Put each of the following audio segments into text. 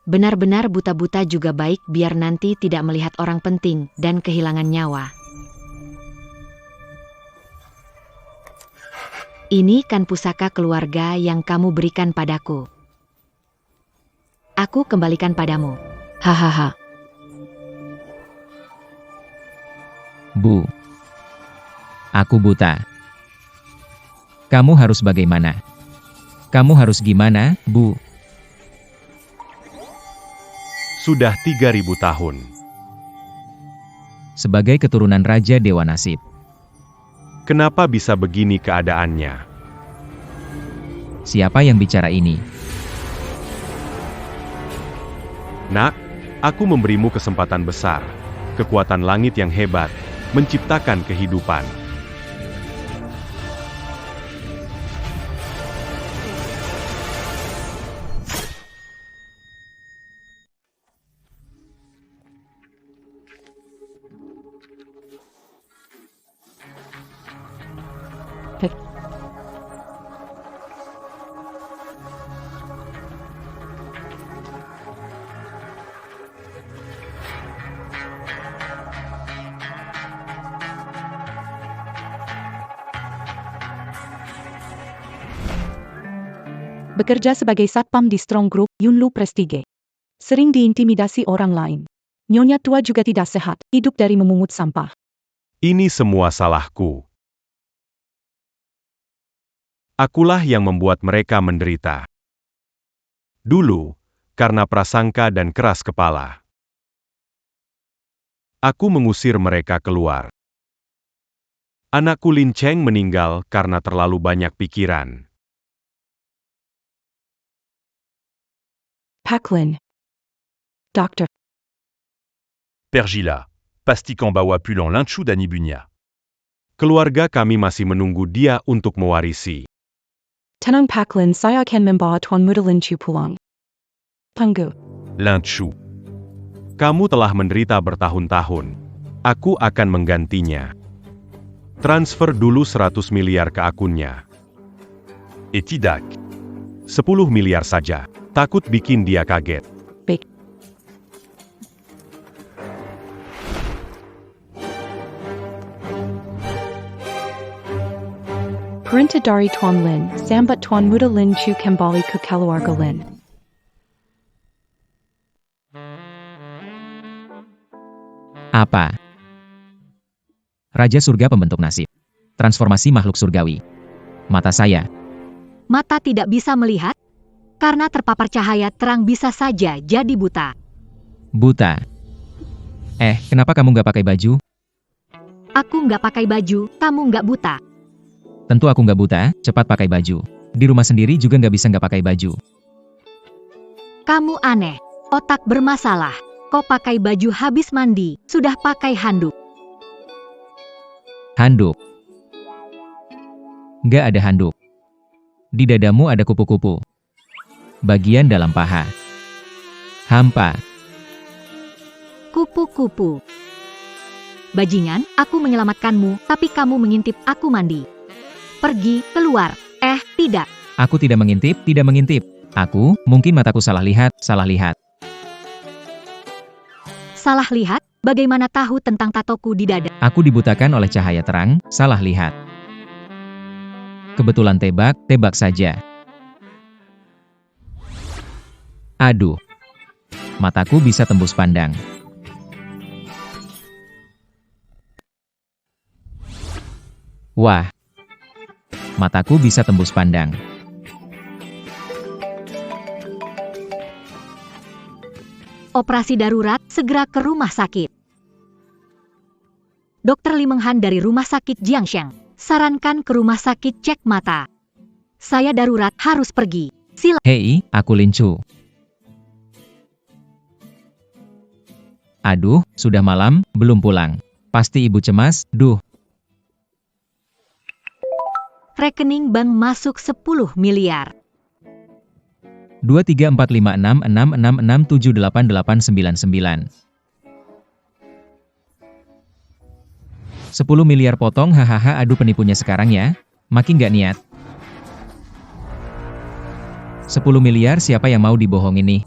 Benar-benar buta-buta juga baik biar nanti tidak melihat orang penting dan kehilangan nyawa. Ini kan pusaka keluarga yang kamu berikan padaku. Aku kembalikan padamu. Hahaha. Bu. Aku buta. Kamu harus bagaimana? Kamu harus gimana, Bu? Sudah 3.000 tahun. Sebagai keturunan Raja Dewa Nasib. Kenapa bisa begini keadaannya? Siapa yang bicara ini? Nak, aku memberimu kesempatan besar, kekuatan langit yang hebat, menciptakan kehidupan. Bekerja sebagai satpam di Strong Group, Yunlu Prestige. Sering diintimidasi orang lain. Nyonya tua juga tidak sehat, hidup dari memungut sampah. Ini semua salahku. Akulah yang membuat mereka menderita. Dulu, karena prasangka dan keras kepala. Aku mengusir mereka keluar. Anakku Lin Cheng meninggal karena terlalu banyak pikiran. Paklin. Doctor. Pergila, Pastikant bawa pulang Linchu dan ibunya. Keluarga kami masih menunggu dia untuk mewarisi. Tenang Paklin, saya akan membawa Tuan Muda Lin Chu pulang. Tunggu. Linchu. Kamu telah menderita bertahun-tahun. Aku akan menggantinya. Transfer dulu 100 miliar ke akunnya. Et tidak. 10 miliar saja. Takut bikin dia kaget. Baik. Perintah dari Tuan Lin, sambat Tuan Muda Lin Chu kembali ke keluarga Lin. Apa? Raja Surga pembentuk nasib. Transformasi makhluk surgawi. Mata saya. Mata tidak bisa melihat? Karena terpapar cahaya terang bisa saja jadi buta. Buta. Kenapa kamu nggak pakai baju? Aku nggak pakai baju, kamu nggak buta. Tentu aku nggak buta, cepat pakai baju. Di rumah sendiri juga nggak bisa nggak pakai baju. Kamu aneh, otak bermasalah. Kau pakai baju habis mandi, sudah pakai handuk. Handuk. Nggak ada handuk. Di dadamu ada kupu-kupu. Bagian dalam paha. Hampa. Kupu-kupu. Bajingan, aku menyelamatkanmu, tapi kamu mengintip aku mandi. Pergi, keluar. Tidak. Aku tidak mengintip, tidak mengintip. Aku, mungkin mataku salah lihat, salah lihat. Salah lihat? Bagaimana tahu tentang tatoku di dada? Aku dibutakan oleh cahaya terang, salah lihat. Kebetulan tebak, tebak saja. Aduh. Mataku bisa tembus pandang. Wah. Mataku bisa tembus pandang. Operasi darurat, segera ke rumah sakit. Dokter Li Menghan dari rumah sakit Jiangsheng. Sarankan ke rumah sakit cek mata. Saya darurat harus pergi. Hei, aku Lin Chu. Aduh, sudah malam, belum pulang. Pasti ibu cemas, duh. Rekening bank masuk 10 miliar. 2345666678899. 10 miliar potong, hahaha, aduh penipunya sekarang ya. Makin nggak niat. 10 miliar, siapa yang mau dibohongin nih?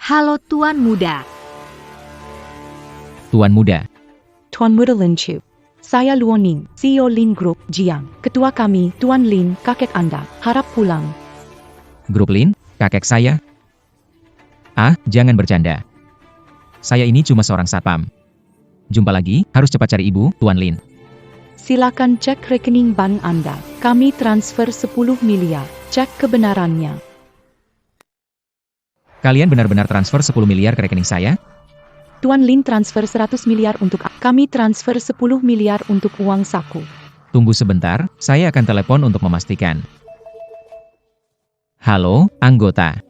Halo Tuan Muda. Tuan Muda. Tuan Muda Lin Chu. Saya Luo Ning, CEO Lin Group, Jiang. Ketua kami, Tuan Lin, kakek Anda. Harap pulang. Grup Lin, kakek saya? Ah, jangan bercanda. Saya ini cuma seorang satpam. Jumpa lagi, harus cepat cari ibu, Tuan Lin. Silakan cek rekening bank Anda. Kami transfer 10 miliar. Cek kebenarannya. Kalian benar-benar transfer 10 miliar ke rekening saya? Tuan Lin transfer 100 miliar untuk kami transfer 10 miliar untuk uang saku. Tunggu sebentar, saya akan telepon untuk memastikan. Halo, anggota.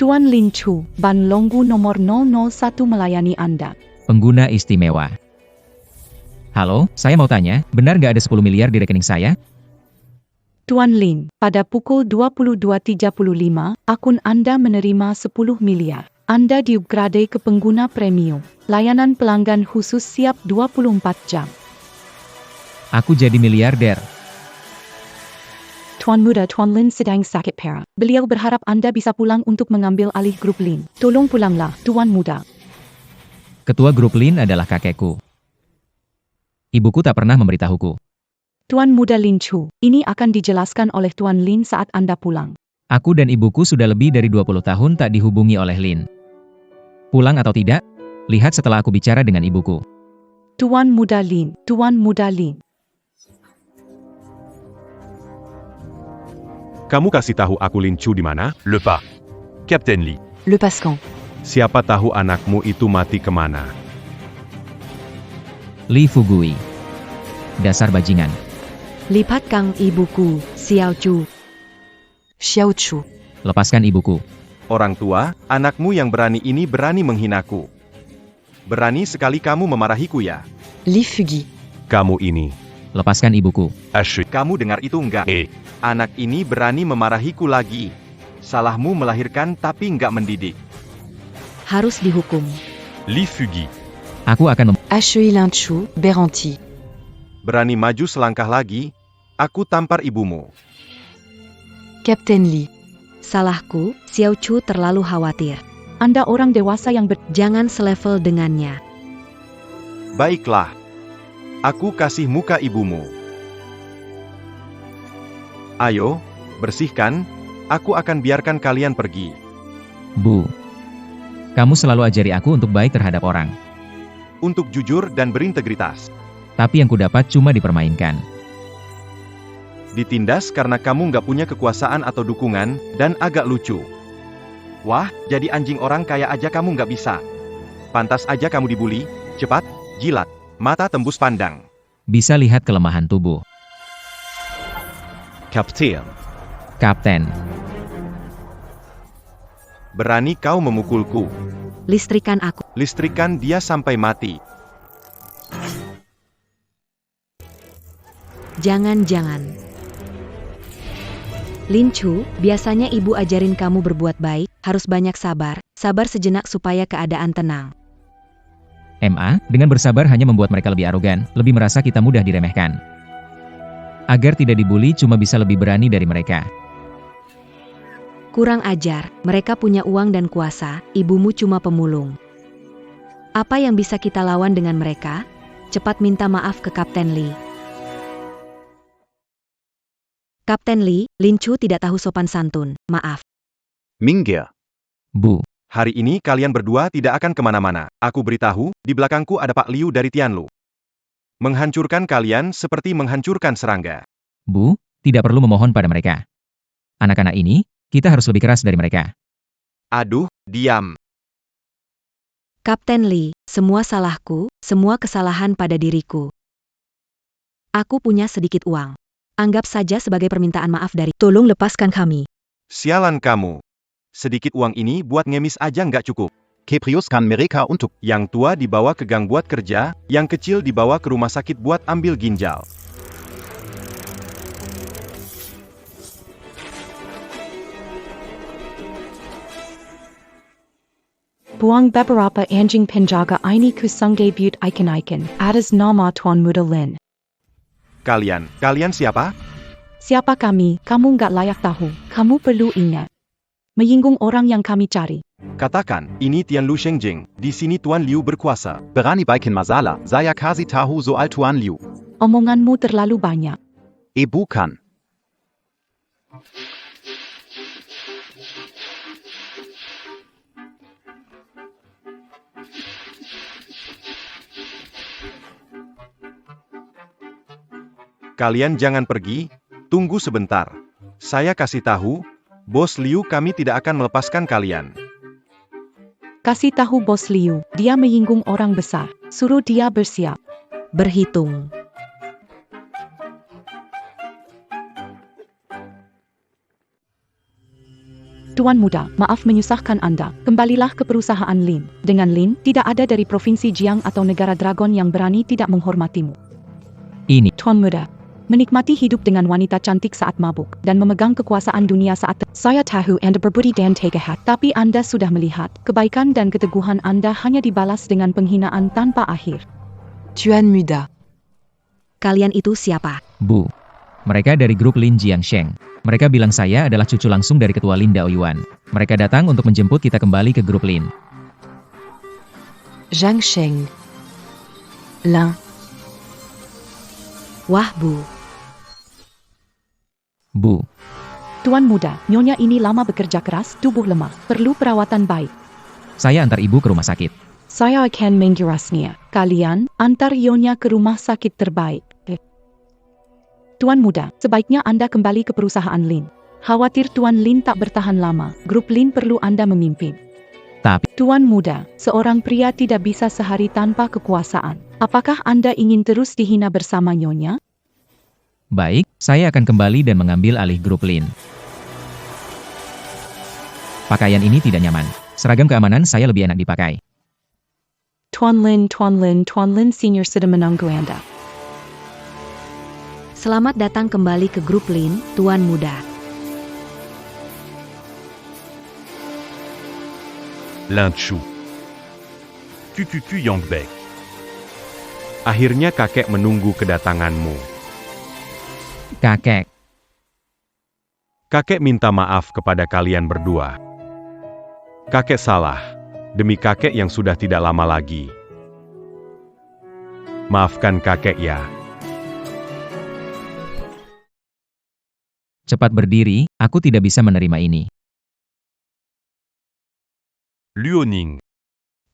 Tuan Lin Chu, Ban Longgu nomor 001 melayani Anda. Pengguna istimewa. Halo, saya mau tanya, benar nggak ada 10 miliar di rekening saya? Tuan Lin, pada pukul 22.35, akun Anda menerima 10 miliar. Anda diupgrade ke pengguna premium. Layanan pelanggan khusus siap 24 jam. Aku jadi miliarder. Tuan Muda, Tuan Lin sedang sakit parah. Beliau berharap Anda bisa pulang untuk mengambil alih grup Lin. Tolong pulanglah, Tuan Muda. Ketua grup Lin adalah kakekku. Ibuku tak pernah memberitahuku. Tuan Muda Lin Chu, ini akan dijelaskan oleh Tuan Lin saat Anda pulang. Aku dan ibuku sudah lebih dari 20 tahun tak dihubungi oleh Lin. Pulang atau tidak? Lihat setelah aku bicara dengan ibuku. Tuan Muda Lin, Tuan Muda Lin. Kamu kasih tahu aku Lin Chu di mana? Le pas. Captain Lee. Le Pascan. Siapa tahu anakmu itu mati kemana? Li Fugui. Dasar bajingan. Lipat kang ibuku, Xiao Chu. Xiao Chu. Lepaskan ibuku. Orang tua, anakmu yang berani ini berani menghinaku. Berani sekali kamu memarahiku ya. Li Fugui. Kamu ini. Lepaskan ibuku. H. Kamu dengar itu enggak? Anak ini berani memarahiku lagi. Salahmu melahirkan tapi enggak mendidik. Harus dihukum. Li Fugui. Aku akan Ashui Lin Chu, Beranti. Berani maju selangkah lagi, aku tampar ibumu. Captain Lee. Salahku, Xiao Chu terlalu khawatir. Anda orang dewasa yang Jangan selevel dengannya. Baiklah. Aku kasih muka ibumu. Ayo, bersihkan, aku akan biarkan kalian pergi. Bu. Kamu selalu ajari aku untuk baik terhadap orang. Untuk jujur dan berintegritas. Tapi yang kudapat cuma dipermainkan. Ditindas karena kamu nggak punya kekuasaan atau dukungan, dan agak lucu. Wah, jadi anjing orang kaya aja kamu nggak bisa. Pantas aja kamu dibully, cepat, jilat, mata tembus pandang. Bisa lihat kelemahan tubuh. Kapten. Kapten. Berani kau memukulku. Listrikan aku. Listrikan dia sampai mati. Jangan-jangan. Lin Chu, biasanya ibu ajarin kamu berbuat baik, harus banyak sabar, sabar sejenak supaya keadaan tenang. MA, dengan bersabar hanya membuat mereka lebih arogan, lebih merasa kita mudah diremehkan. Agar tidak dibully cuma bisa lebih berani dari mereka. Kurang ajar, mereka punya uang dan kuasa, ibumu cuma pemulung. Apa yang bisa kita lawan dengan mereka? Cepat minta maaf ke Kapten Lee. Kapten Lee, Lin Chu tidak tahu sopan santun, maaf. Minggir. Bu. Hari ini kalian berdua tidak akan kemana-mana. Aku beritahu, di belakangku ada Pak Liu dari Tianlu. Menghancurkan kalian seperti menghancurkan serangga. Bu, tidak perlu memohon pada mereka. Anak-anak ini, kita harus lebih keras dari mereka. Aduh, diam. Kapten Lee, semua salahku, semua kesalahan pada diriku. Aku punya sedikit uang. Anggap saja sebagai permintaan maaf dari, tolong lepaskan kami. Sialan kamu. Sedikit uang ini buat ngemis aja nggak cukup. Kepriuskan mereka untuk Yang tua dibawa ke gang buat kerja, yang kecil dibawa ke rumah sakit buat ambil ginjal. Buang beberapa anjing penjaga ini ku sungai butte ikan-ikan, atas nama Tuan Muda Lin. Kalian siapa? Siapa kami, kamu nggak layak tahu, kamu perlu ingat. Menyinggung orang yang kami cari. Katakan, ini Tian Lu Shengjing, di sini Tuan Liu berkuasa. Berani baikin masalah, saya kasih tahu soal Tuan Liu. Omonganmu terlalu banyak. Bukan. Kalian jangan pergi, tunggu sebentar. Saya kasih tahu, Bos Liu kami tidak akan melepaskan kalian. Kasih tahu Bos Liu, dia menyinggung orang besar. Suruh dia bersiap. Berhitung. Tuan muda, maaf menyusahkan Anda. Kembalilah ke perusahaan Lin. Dengan Lin, tidak ada dari Provinsi Jiang atau negara Dragon yang berani tidak menghormatimu. Ini, Tuan muda, menikmati hidup dengan wanita cantik saat mabuk, dan memegang kekuasaan dunia saat saya tahu Anda berbudi dan tega hati, tapi Anda sudah melihat, kebaikan dan keteguhan Anda hanya dibalas dengan penghinaan tanpa akhir. Tuan muda. Kalian itu siapa? Bu. Mereka dari grup Lin Jiangsheng. Mereka bilang saya adalah cucu langsung dari ketua Lin Daoyuan. Mereka datang untuk menjemput kita kembali ke grup Lin. Zhang Sheng. Lin. Wah, Bu. Bu. Tuan muda, nyonya ini lama bekerja keras, tubuh lemah, perlu perawatan baik. Saya antar ibu ke rumah sakit. Saya akan mengurusnya. Kalian, antar nyonya ke rumah sakit terbaik. Tuan muda, sebaiknya Anda kembali ke perusahaan Lin. Khawatir Tuan Lin tak bertahan lama, grup Lin perlu Anda memimpin. Tapi, Tuan muda, seorang pria tidak bisa sehari tanpa kekuasaan. Apakah Anda ingin terus dihina bersama nyonya? baik, saya akan kembali dan mengambil alih grup Lin. Pakaian ini tidak nyaman. Seragam keamanan saya lebih enak dipakai. Tuan Lin Senior sudah menunggu Anda. Selamat datang kembali ke grup Lin, Tuan muda. Lin Chu. Yongbek. Akhirnya kakek menunggu kedatanganmu. Kakek. Kakek minta maaf kepada kalian berdua. Kakek salah, demi kakek yang sudah tidak lama lagi. Maafkan kakek ya. Cepat berdiri, aku tidak bisa menerima ini. Liuning.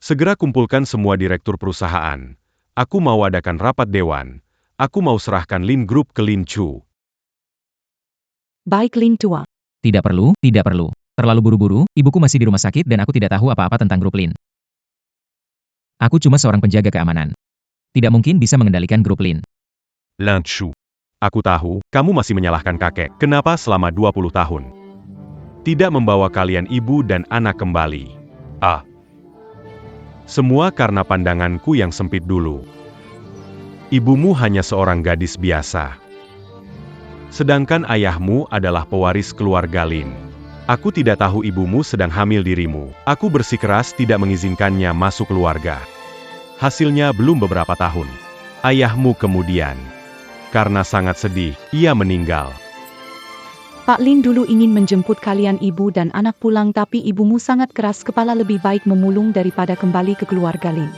Segera kumpulkan semua direktur perusahaan. Aku mau adakan rapat dewan. Aku mau serahkan Lin Group ke Lin Chu. Baik Lin tua. Tidak perlu, tidak perlu. Terlalu buru-buru, ibuku masih di rumah sakit dan aku tidak tahu apa-apa tentang grup Lin. Aku cuma seorang penjaga keamanan. Tidak mungkin bisa mengendalikan grup Lin. Lin Chu. Aku tahu, kamu masih menyalahkan kakek. Kenapa selama 20 tahun? Tidak membawa kalian ibu dan anak kembali. Semua karena pandanganku yang sempit dulu. Ibumu hanya seorang gadis biasa. Sedangkan ayahmu adalah pewaris keluarga Lin. Aku tidak tahu ibumu sedang hamil dirimu. Aku bersikeras tidak mengizinkannya masuk keluarga. Hasilnya belum beberapa tahun. Ayahmu kemudian, karena sangat sedih, ia meninggal. Pak Lin dulu ingin menjemput kalian ibu dan anak pulang tapi ibumu sangat keras kepala, lebih baik memulung daripada kembali ke keluarga Lin.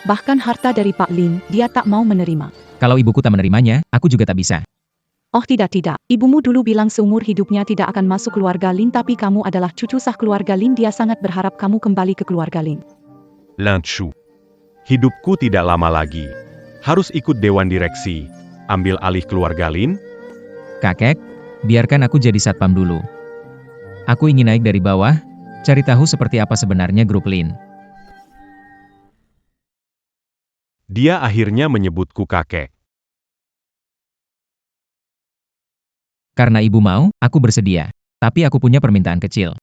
Bahkan harta dari Pak Lin, dia tak mau menerima. Kalau ibuku tak menerimanya, aku juga tak bisa. Oh tidak, ibumu dulu bilang seumur hidupnya tidak akan masuk keluarga Lin, tapi kamu adalah cucu sah keluarga Lin, dia sangat berharap kamu kembali ke keluarga Lin. Lin Chu. Hidupku tidak lama lagi. Harus ikut dewan direksi. Ambil alih keluarga Lin? Kakek, biarkan aku jadi satpam dulu. Aku ingin naik dari bawah, cari tahu seperti apa sebenarnya grup Lin. Dia akhirnya menyebutku kakek. Karena ibu mau, aku bersedia. Tapi aku punya permintaan kecil.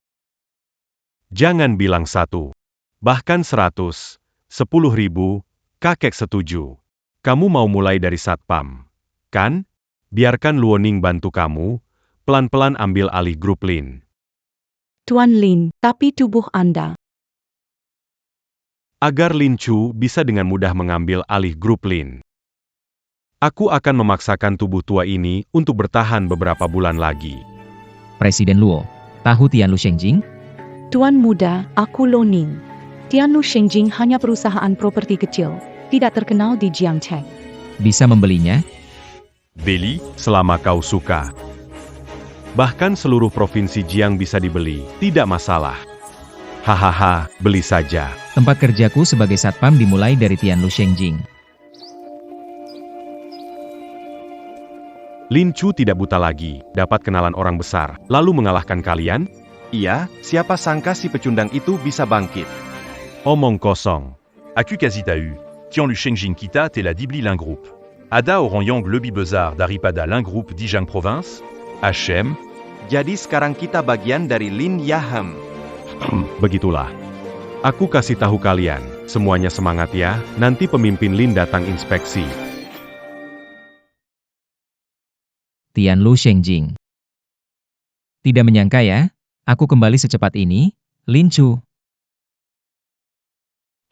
Jangan bilang 1. Bahkan 100. 10.000, kakek setuju. Kamu mau mulai dari satpam, kan? Biarkan Luoning bantu kamu, pelan-pelan ambil alih grup Lin. Tuan Lin, tapi tubuh Anda. Agar Lin Chu bisa dengan mudah mengambil alih grup Lin. Aku akan memaksakan tubuh tua ini untuk bertahan beberapa bulan lagi. Presiden Luo, tahu Tian Lu Shengjing? Tuan muda, aku Lo Ning. Tianlu Shengjing hanya perusahaan properti kecil, tidak terkenal di Jiangcheng. Bisa membelinya? Beli, selama kau suka. Bahkan seluruh provinsi Jiang bisa dibeli, tidak masalah. Hahaha, beli saja. Tempat kerjaku sebagai satpam dimulai dari Tianlu Shengjing. Lin Chu tidak buta lagi, dapat kenalan orang besar, lalu mengalahkan kalian? Iya, siapa sangka si pecundang itu bisa bangkit. Omong kosong. Aku quasi t'a eu. Tianlu Shengjing kita te la dibli l'un groupe. Ada orang yang lebih besar daripada l'un groupe di Jiang Province? HM? Jadi sekarang kita bagian dari Lin Yahem. Begitulah. Aku kasih tahu kalian, semuanya semangat ya, nanti pemimpin Lin datang inspeksi. Tianlu Shengjing. Tidak menyangka ya, aku kembali secepat ini, Lin Chu.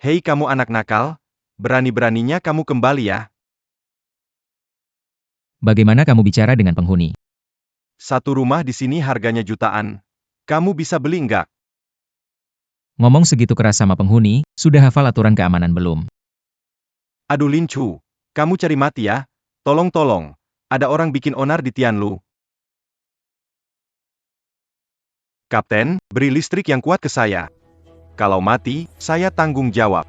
Hei kamu anak nakal, berani-beraninya kamu kembali ya. Bagaimana kamu bicara dengan penghuni? Satu rumah di sini harganya jutaan. Kamu bisa beli nggak? Ngomong segitu keras sama penghuni, sudah hafal aturan keamanan belum? Aduh Lin Chu, kamu cari mati ya. Tolong, ada orang bikin onar di Tianlu. Kapten, beri listrik yang kuat ke saya. Kalau mati, saya tanggung jawab.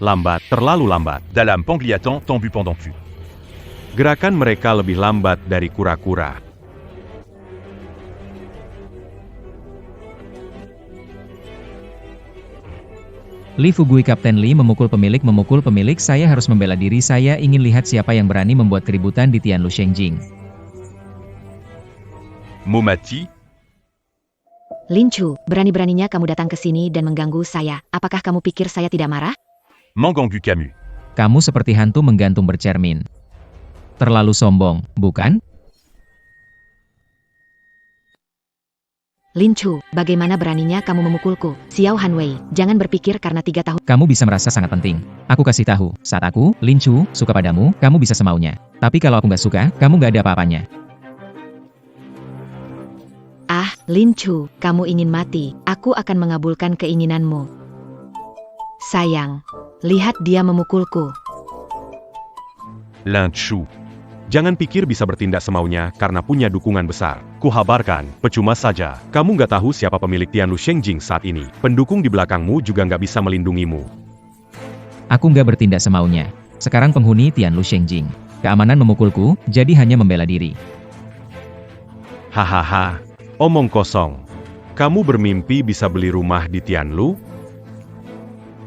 Lambat, terlalu lambat. Dalam penglihatan tombu pendant pu. Gerakan mereka lebih lambat dari kura-kura. Li Fugui Kapten Li memukul pemilik, saya harus membela diri, saya ingin lihat siapa yang berani membuat keributan di Tianlu Shengjing. Momati, Lin Chu, berani-beraninya kamu datang ke sini dan mengganggu saya. Apakah kamu pikir saya tidak marah? Manganggu Camus. Kamu seperti hantu menggantung bercermin. Terlalu sombong, bukan? Lin Chu, bagaimana beraninya kamu memukulku? Xiao Hanwei, jangan berpikir karena 3 tahun. Kamu bisa merasa sangat penting. Aku kasih tahu, saat aku, Lin Chu, suka padamu, kamu bisa semaunya. Tapi kalau aku nggak suka, kamu nggak ada apa-apanya. Ah, Lin Chu, kamu ingin mati. Aku akan mengabulkan keinginanmu. Sayang, lihat dia memukulku. Lin Chu. Jangan pikir bisa bertindak semaunya karena punya dukungan besar. Kuhabarkan, percuma saja. Kamu nggak tahu siapa pemilik Tianlu Shengjing saat ini. Pendukung di belakangmu juga nggak bisa melindungimu. Aku nggak bertindak semaunya. Sekarang penghuni Tianlu Shengjing. Keamanan memukulku, jadi hanya membela diri. Hahaha, omong kosong. Kamu bermimpi bisa beli rumah di Tianlu?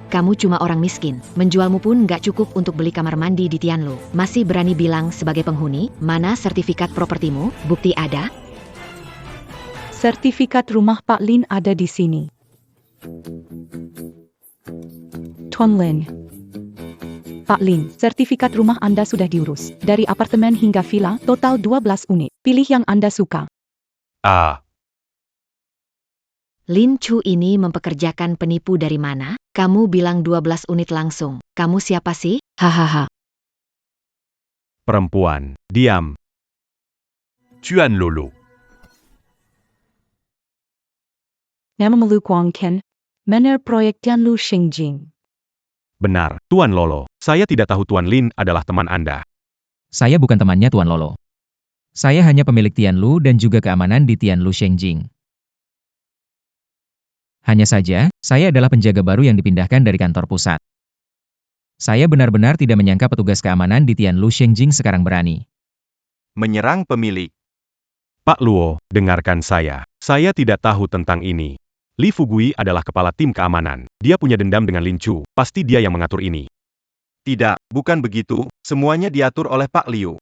Kamu cuma orang miskin. Menjualmu pun nggak cukup untuk beli kamar mandi di Tianlu. Masih berani bilang sebagai penghuni, mana sertifikat propertimu? Bukti ada? Sertifikat rumah Pak Lin ada di sini. Tuan Lin. Pak Lin, sertifikat rumah Anda sudah diurus. Dari apartemen hingga villa, total 12 unit. Pilih yang Anda suka. Ah, Lin Chu ini mempekerjakan penipu dari mana? Kamu bilang 12 unit langsung. Kamu siapa sih? Hahaha. perempuan. Diam. Tuan Lolo. Nama Melu Kuang Ken. Mener proyek Tianlu Shengjing. Benar, Tuan Lolo. Saya tidak tahu Tuan Lin adalah teman Anda. Saya bukan temannya Tuan Lolo. Saya hanya pemilik Tianlu dan juga keamanan di Tianlu Shengjing. Hanya saja, saya adalah penjaga baru yang dipindahkan dari kantor pusat. Saya benar-benar tidak menyangka petugas keamanan di Tianlu Shengjing sekarang berani. Menyerang pemilik. Pak Luo, dengarkan saya. Saya tidak tahu tentang ini. Li Fugui adalah kepala tim keamanan. Dia punya dendam dengan Lin Chu. Pasti dia yang mengatur ini. Tidak, bukan begitu. Semuanya diatur oleh Pak Liu.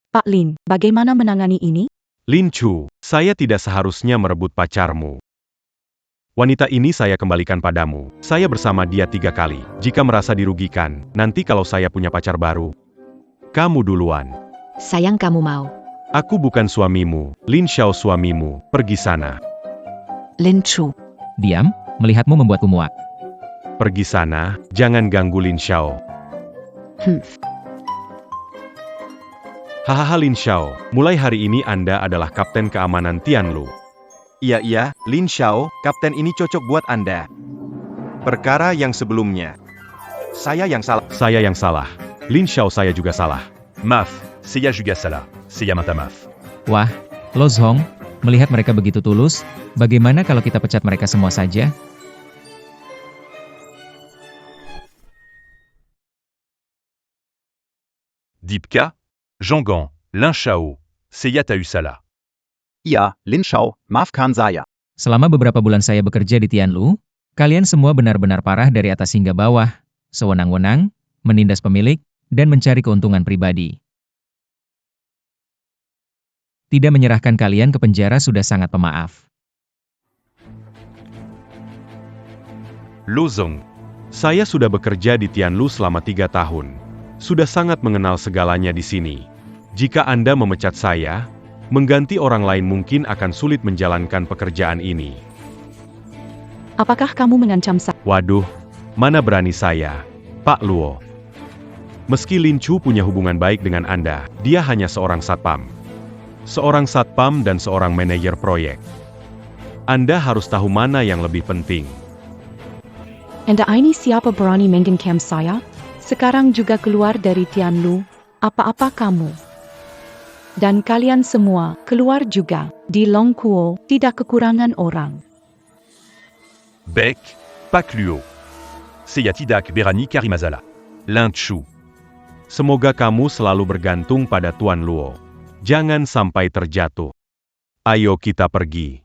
Pak Lin, bagaimana menangani ini? Lin Chu, saya tidak seharusnya merebut pacarmu. Wanita ini saya kembalikan padamu. Saya bersama dia 3 kali. Jika merasa dirugikan, nanti kalau saya punya pacar baru. Kamu duluan. Sayang kamu mau. Aku bukan suamimu. Lin Xiao suamimu. Pergi sana. Lin Chu. Diam, melihatmu membuatku muak. Pergi sana, jangan ganggu Lin Xiao. Hahaha Lin Xiao, mulai hari ini Anda adalah Kapten Keamanan Tianlu. Iya, Lin Xiao, kapten ini cocok buat Anda. Perkara yang sebelumnya. Saya yang salah. Saya yang salah. Lin Xiao saya juga salah. Maaf, saya juga salah. Saya minta maaf. Wah, Lo Zhong, melihat mereka begitu tulus, bagaimana kalau kita pecat mereka semua saja? Dipka, Jean-Gan, Lin Xiao, saya tahu salah. Iya, Lin Xiao, maafkan saya. Selama beberapa bulan saya bekerja di Tianlu, kalian semua benar-benar parah dari atas hingga bawah, sewenang-wenang, menindas pemilik, dan mencari keuntungan pribadi. Tidak menyerahkan kalian ke penjara sudah sangat pemaaf. Lo Zhong, Saya sudah bekerja di Tianlu selama 3 tahun. Sudah sangat mengenal segalanya di sini. Jika Anda memecat saya, mengganti orang lain mungkin akan sulit menjalankan pekerjaan ini. Apakah kamu mengancam saya? Waduh, mana berani saya, Pak Luo. Meski Lin Chu punya hubungan baik dengan Anda, dia hanya seorang satpam. Seorang satpam dan seorang manajer proyek. Anda harus tahu mana yang lebih penting. Anda ini siapa berani mengancam saya? Sekarang juga keluar dari Tianlu, apa-apa kamu. Dan kalian semua, keluar juga. Di Longkuo, tidak kekurangan orang. Beck, Pak Luo. Saya tidak berani Karimazala. Lin Chu. Semoga kamu selalu bergantung pada Tuan Luo. Jangan sampai terjatuh. Ayo kita pergi.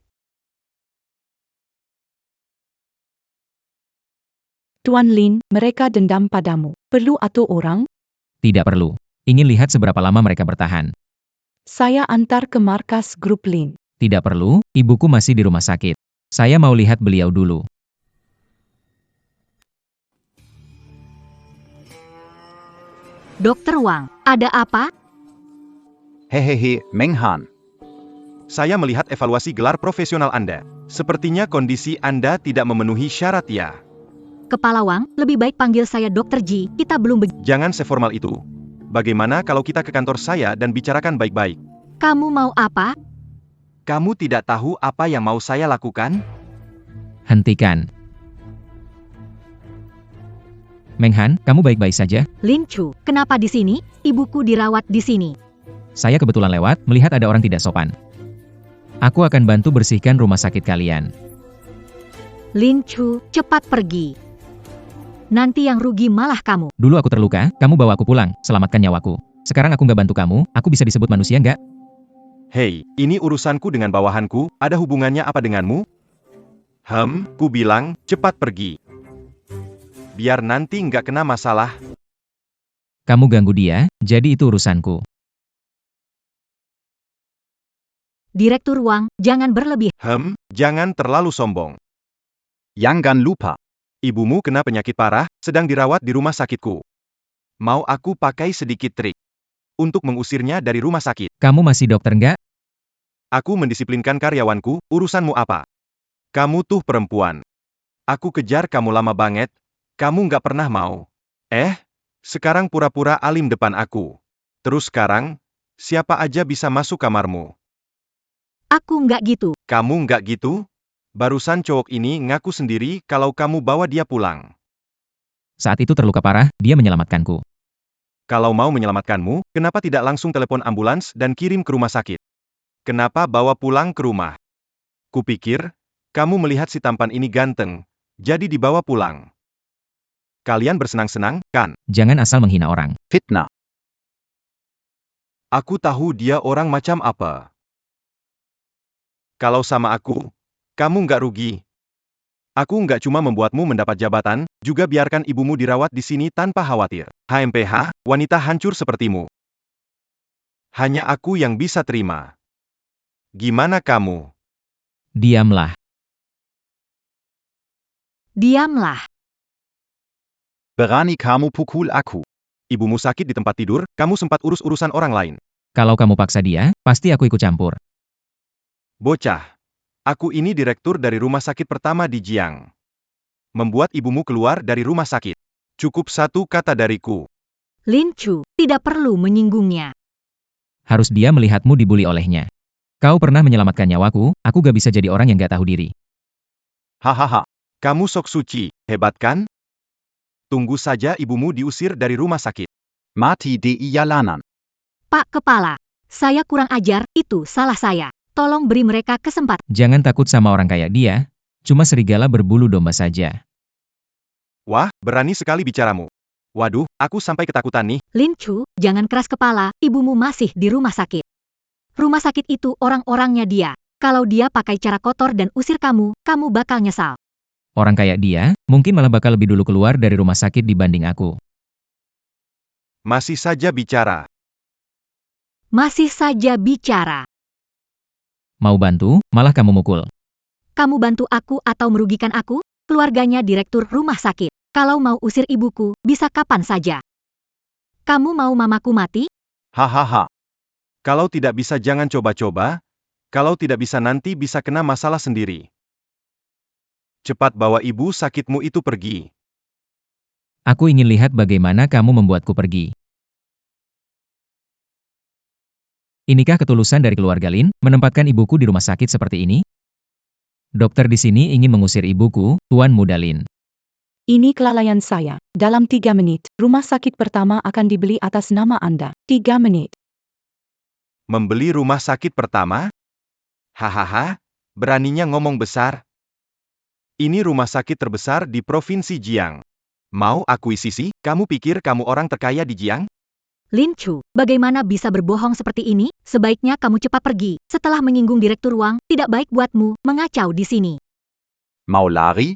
Tuan Lin, mereka dendam padamu. Perlu atau orang? Tidak perlu. Ingin lihat seberapa lama mereka bertahan. Saya antar ke markas grup Lin. Tidak perlu, ibuku masih di rumah sakit. Saya mau lihat beliau dulu. Dokter Wang, ada apa? Hehehe, Meng Han. Saya melihat evaluasi gelar profesional Anda. Sepertinya kondisi Anda tidak memenuhi syarat ya. Kepala Wang, lebih baik panggil saya Dokter Ji, kita belum Jangan seformal itu. Bagaimana kalau kita ke kantor saya dan bicarakan baik-baik? Kamu mau apa? Kamu tidak tahu apa yang mau saya lakukan? Hentikan. Meng Han, kamu baik-baik saja? Lin Chu, kenapa di sini? Ibuku dirawat di sini. Saya kebetulan lewat, melihat ada orang tidak sopan. Aku akan bantu bersihkan rumah sakit kalian. Lin Chu, cepat pergi. Nanti yang rugi malah kamu. Dulu aku terluka, kamu bawa aku pulang, selamatkan nyawaku. Sekarang aku nggak bantu kamu, aku bisa disebut manusia nggak? Hei, ini urusanku dengan bawahanku, ada hubungannya apa denganmu? Ku bilang, cepat pergi. Biar nanti nggak kena masalah. Kamu ganggu dia, jadi itu urusanku. Direktur Wang, jangan berlebih. Jangan terlalu sombong. Jangan lupa. Ibumu kena penyakit parah, sedang dirawat di rumah sakitku. Mau aku pakai sedikit trik untuk mengusirnya dari rumah sakit? Kamu masih dokter nggak? Aku mendisiplinkan karyawanku, urusanmu apa? Kamu tuh perempuan. Aku kejar kamu lama banget, kamu nggak pernah mau. Sekarang pura-pura alim depan aku. Terus sekarang, siapa aja bisa masuk kamarmu? Aku nggak gitu. Kamu nggak gitu? Barusan cowok ini ngaku sendiri kalau kamu bawa dia pulang. Saat itu terluka parah, dia menyelamatkanku. Kalau mau menyelamatkanmu, kenapa tidak langsung telepon ambulans dan kirim ke rumah sakit? Kenapa bawa pulang ke rumah? Kupikir, kamu melihat si tampan ini ganteng, jadi dibawa pulang. Kalian bersenang-senang, kan? Jangan asal menghina orang. Fitnah. Aku tahu dia orang macam apa. Kalau sama aku, kamu nggak rugi. Aku nggak cuma membuatmu mendapat jabatan, juga biarkan ibumu dirawat di sini tanpa khawatir. HMPH, wanita hancur sepertimu. Hanya aku yang bisa terima. Gimana kamu? Diamlah. Diamlah. Berani kamu pukul aku. Ibumu sakit di tempat tidur, kamu sempat urus urusan orang lain. Kalau kamu paksa dia, pasti aku ikut campur. Bocah. Aku ini direktur dari rumah sakit pertama di Jiang. Membuat ibumu keluar dari rumah sakit. Cukup satu kata dariku. Lin Chu, tidak perlu menyinggungnya. Harus dia melihatmu dibuli olehnya. Kau pernah menyelamatkan nyawaku, aku gak bisa jadi orang yang gak tahu diri. Hahaha. Kamu sok suci, hebat kan? Tunggu saja ibumu diusir dari rumah sakit. Mati di jalanan. Pak Kepala, saya kurang ajar, itu salah saya. Tolong beri mereka kesempatan. Jangan takut sama orang kayak dia, cuma serigala berbulu domba saja. Wah, berani sekali bicaramu. Waduh, aku sampai ketakutan nih. Lin Chu, jangan keras kepala, ibumu masih di rumah sakit. Rumah sakit itu orang-orangnya dia. Kalau dia pakai cara kotor dan usir kamu, kamu bakal nyesal. Orang kayak dia, mungkin malah bakal lebih dulu keluar dari rumah sakit dibanding aku. Masih saja bicara. Masih saja bicara. Mau bantu, malah kamu mukul. Kamu bantu aku atau merugikan aku? Keluarganya direktur rumah sakit. Kalau mau usir ibuku, bisa kapan saja. Kamu mau mamaku mati? Hahaha. Kalau tidak bisa jangan coba-coba. Kalau tidak bisa nanti bisa kena masalah sendiri. Cepat bawa ibu sakitmu itu pergi. Aku ingin lihat bagaimana kamu membuatku pergi. Inikah ketulusan dari keluarga Lin, menempatkan ibuku di rumah sakit seperti ini? Dokter di sini ingin mengusir ibuku, Tuan Muda Lin. Ini kelalaian saya. Dalam 3 menit, rumah sakit pertama akan dibeli atas nama Anda. 3 menit. Membeli rumah sakit pertama? Hahaha, beraninya ngomong besar. Ini rumah sakit terbesar di Provinsi Jiang. Mau akuisisi? Kamu pikir kamu orang terkaya di Jiang? Lin Chu, bagaimana bisa berbohong seperti ini? Sebaiknya kamu cepat pergi. Setelah menyinggung direktur uang, tidak baik buatmu mengacau di sini. Mau lari?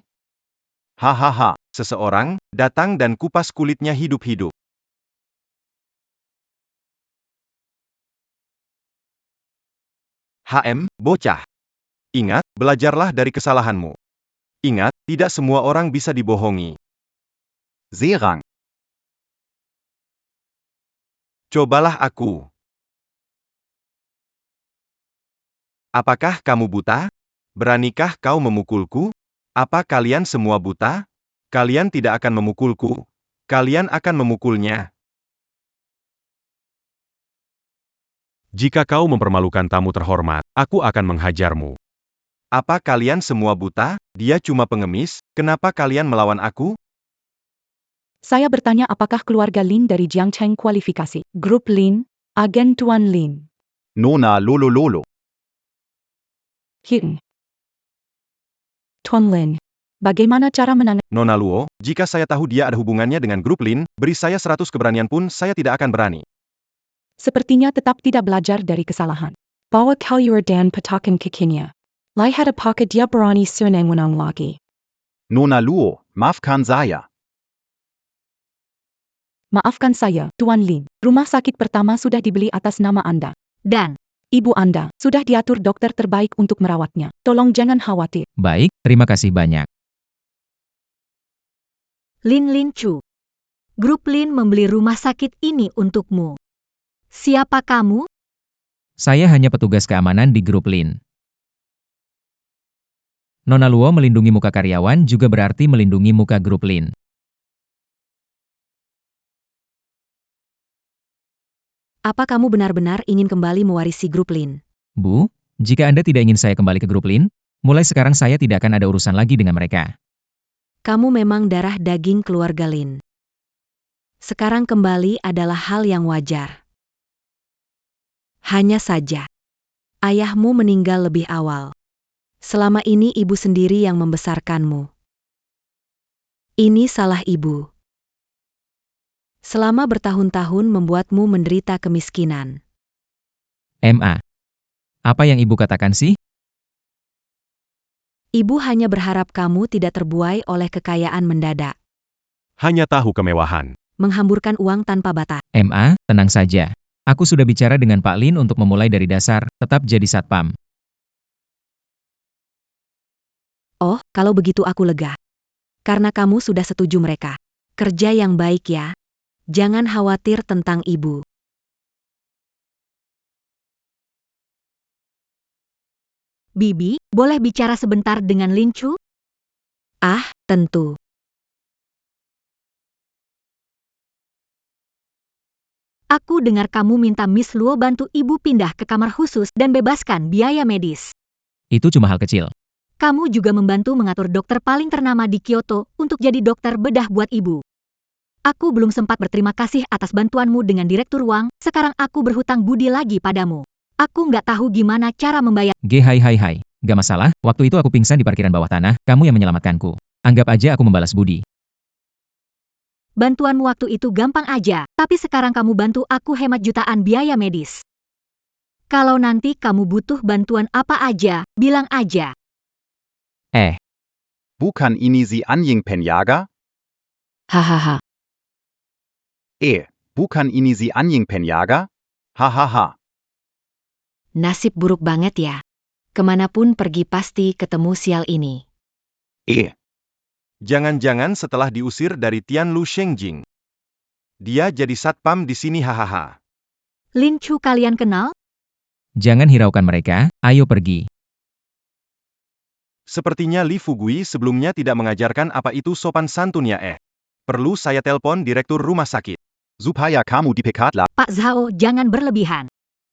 Hahaha, seseorang datang dan kupas kulitnya hidup-hidup. Bocah. Ingat, belajarlah dari kesalahanmu. Ingat, tidak semua orang bisa dibohongi. Serang. Cobalah aku. Apakah kamu buta? Beranikah kau memukulku? Apa kalian semua buta? Kalian tidak akan memukulku. Kalian akan memukulnya. Jika kau mempermalukan tamu terhormat, aku akan menghajarmu. Apa kalian semua buta? Dia cuma pengemis. Kenapa kalian melawan aku? Saya bertanya apakah keluarga Lin dari Jiangcheng kualifikasi. Grup Lin, agen Tuan Lin. Nona Lolo Lolo. Tuan Lin, bagaimana cara menangani? Nona Luo, jika saya tahu dia ada hubungannya dengan grup Lin, beri saya 100 keberanian pun saya tidak akan berani. Sepertinya tetap tidak belajar dari kesalahan. Bawa kalyur dan petakan kekinya. Lihat apakah dia berani surname menang lagi. Nona Luo, maafkan saya. Maafkan saya, Tuan Lin. Rumah sakit pertama sudah dibeli atas nama Anda. Dan, Ibu Anda sudah diatur dokter terbaik untuk merawatnya. Tolong jangan khawatir. Baik, terima kasih banyak. Lin Chu. Grup Lin membeli rumah sakit ini untukmu. Siapa kamu? Saya hanya petugas keamanan di grup Lin. Nona Luo melindungi muka karyawan juga berarti melindungi muka grup Lin. Apa kamu benar-benar ingin kembali mewarisi grup Lin? Bu, jika Anda tidak ingin saya kembali ke grup Lin, mulai sekarang saya tidak akan ada urusan lagi dengan mereka. Kamu memang darah daging keluarga Lin. Sekarang kembali adalah hal yang wajar. Hanya saja, ayahmu meninggal lebih awal. Selama ini ibu sendiri yang membesarkanmu. Ini salah ibu. Selama bertahun-tahun membuatmu menderita kemiskinan. MA. Apa yang ibu katakan sih? Ibu hanya berharap kamu tidak terbuai oleh kekayaan mendadak. Hanya tahu kemewahan. Menghamburkan uang tanpa batas. MA, tenang saja. Aku sudah bicara dengan Pak Lin untuk memulai dari dasar, tetap jadi satpam. Oh, kalau begitu aku lega. Karena kamu sudah setuju mereka. Kerja yang baik ya. Jangan khawatir tentang ibu. Bibi, boleh bicara sebentar dengan Lin Chu? Ah, tentu. Aku dengar kamu minta Miss Luo bantu ibu pindah ke kamar khusus dan bebaskan biaya medis. Itu cuma hal kecil. Kamu juga membantu mengatur dokter paling ternama di Kyoto untuk jadi dokter bedah buat ibu. Aku belum sempat berterima kasih atas bantuanmu dengan Direktur Wang, sekarang aku berhutang budi lagi padamu. Aku nggak tahu gimana cara membayar. Hai. Gak masalah, waktu itu aku pingsan di parkiran bawah tanah, kamu yang menyelamatkanku. Anggap aja aku membalas budi. Bantuanmu waktu itu gampang aja, tapi sekarang kamu bantu aku hemat jutaan biaya medis. Kalau nanti kamu butuh bantuan apa aja, bilang aja. Bukan ini si anjing penjaga? Hahaha. Bukan ini si anjing penjaga? Hahaha. Nasib buruk banget ya. Kemanapun pergi pasti ketemu sial ini. Jangan-jangan setelah diusir dari Tianlu Shengjing. Dia jadi satpam di sini hahaha. Lin Chu kalian kenal? Jangan hiraukan mereka, ayo pergi. Sepertinya Li Fugui sebelumnya tidak mengajarkan apa itu sopan santun ya Perlu saya telpon direktur rumah sakit. Supaya kamu dipecat lah. Pak Zhao, jangan berlebihan.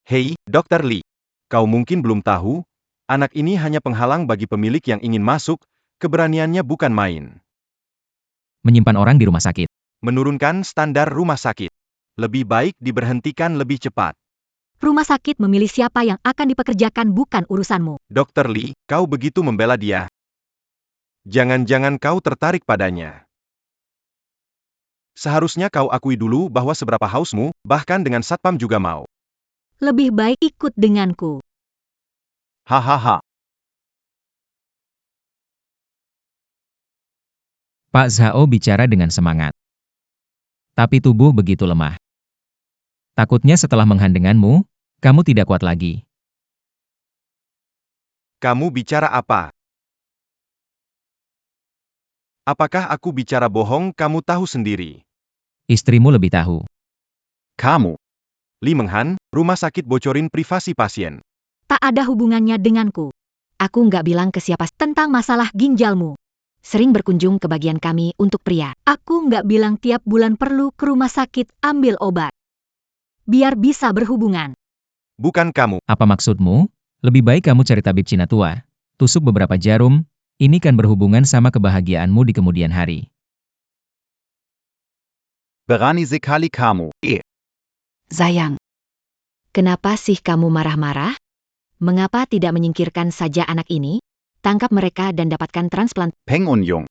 Hei, Dr. Li. Kau mungkin belum tahu, anak ini hanya penghalang bagi pemilik yang ingin masuk, keberaniannya bukan main. Menyimpan orang di rumah sakit. Menurunkan standar rumah sakit. Lebih baik diberhentikan lebih cepat. Rumah sakit memilih siapa yang akan dipekerjakan bukan urusanmu. Dr. Li, kau begitu membela dia. Jangan-jangan kau tertarik padanya. Seharusnya kau akui dulu bahwa seberapa hausmu, bahkan dengan satpam juga mau. Lebih baik ikut denganku. Hahaha. Pak Zhao bicara dengan semangat. Tapi tubuh begitu lemah. Takutnya setelah menghandenganmu, kamu tidak kuat lagi. Kamu bicara apa? Apakah aku bicara bohong kamu tahu sendiri? Istrimu lebih tahu. Kamu. Li Menghan, rumah sakit bocorin privasi pasien. Tak ada hubungannya denganku. Aku nggak bilang ke siapa tentang masalah ginjalmu. Sering berkunjung ke bagian kami untuk pria. Aku nggak bilang tiap bulan perlu ke rumah sakit ambil obat. Biar bisa berhubungan. Bukan kamu. Apa maksudmu? Lebih baik kamu cari tabib Cina tua. Tusuk beberapa jarum, ini kan berhubungan sama kebahagiaanmu di kemudian hari. Berani sekali kamu. Sayang. Kenapa sih kamu marah-marah? Mengapa tidak menyingkirkan saja anak ini? Tangkap mereka dan dapatkan transplant. Peng Unyong.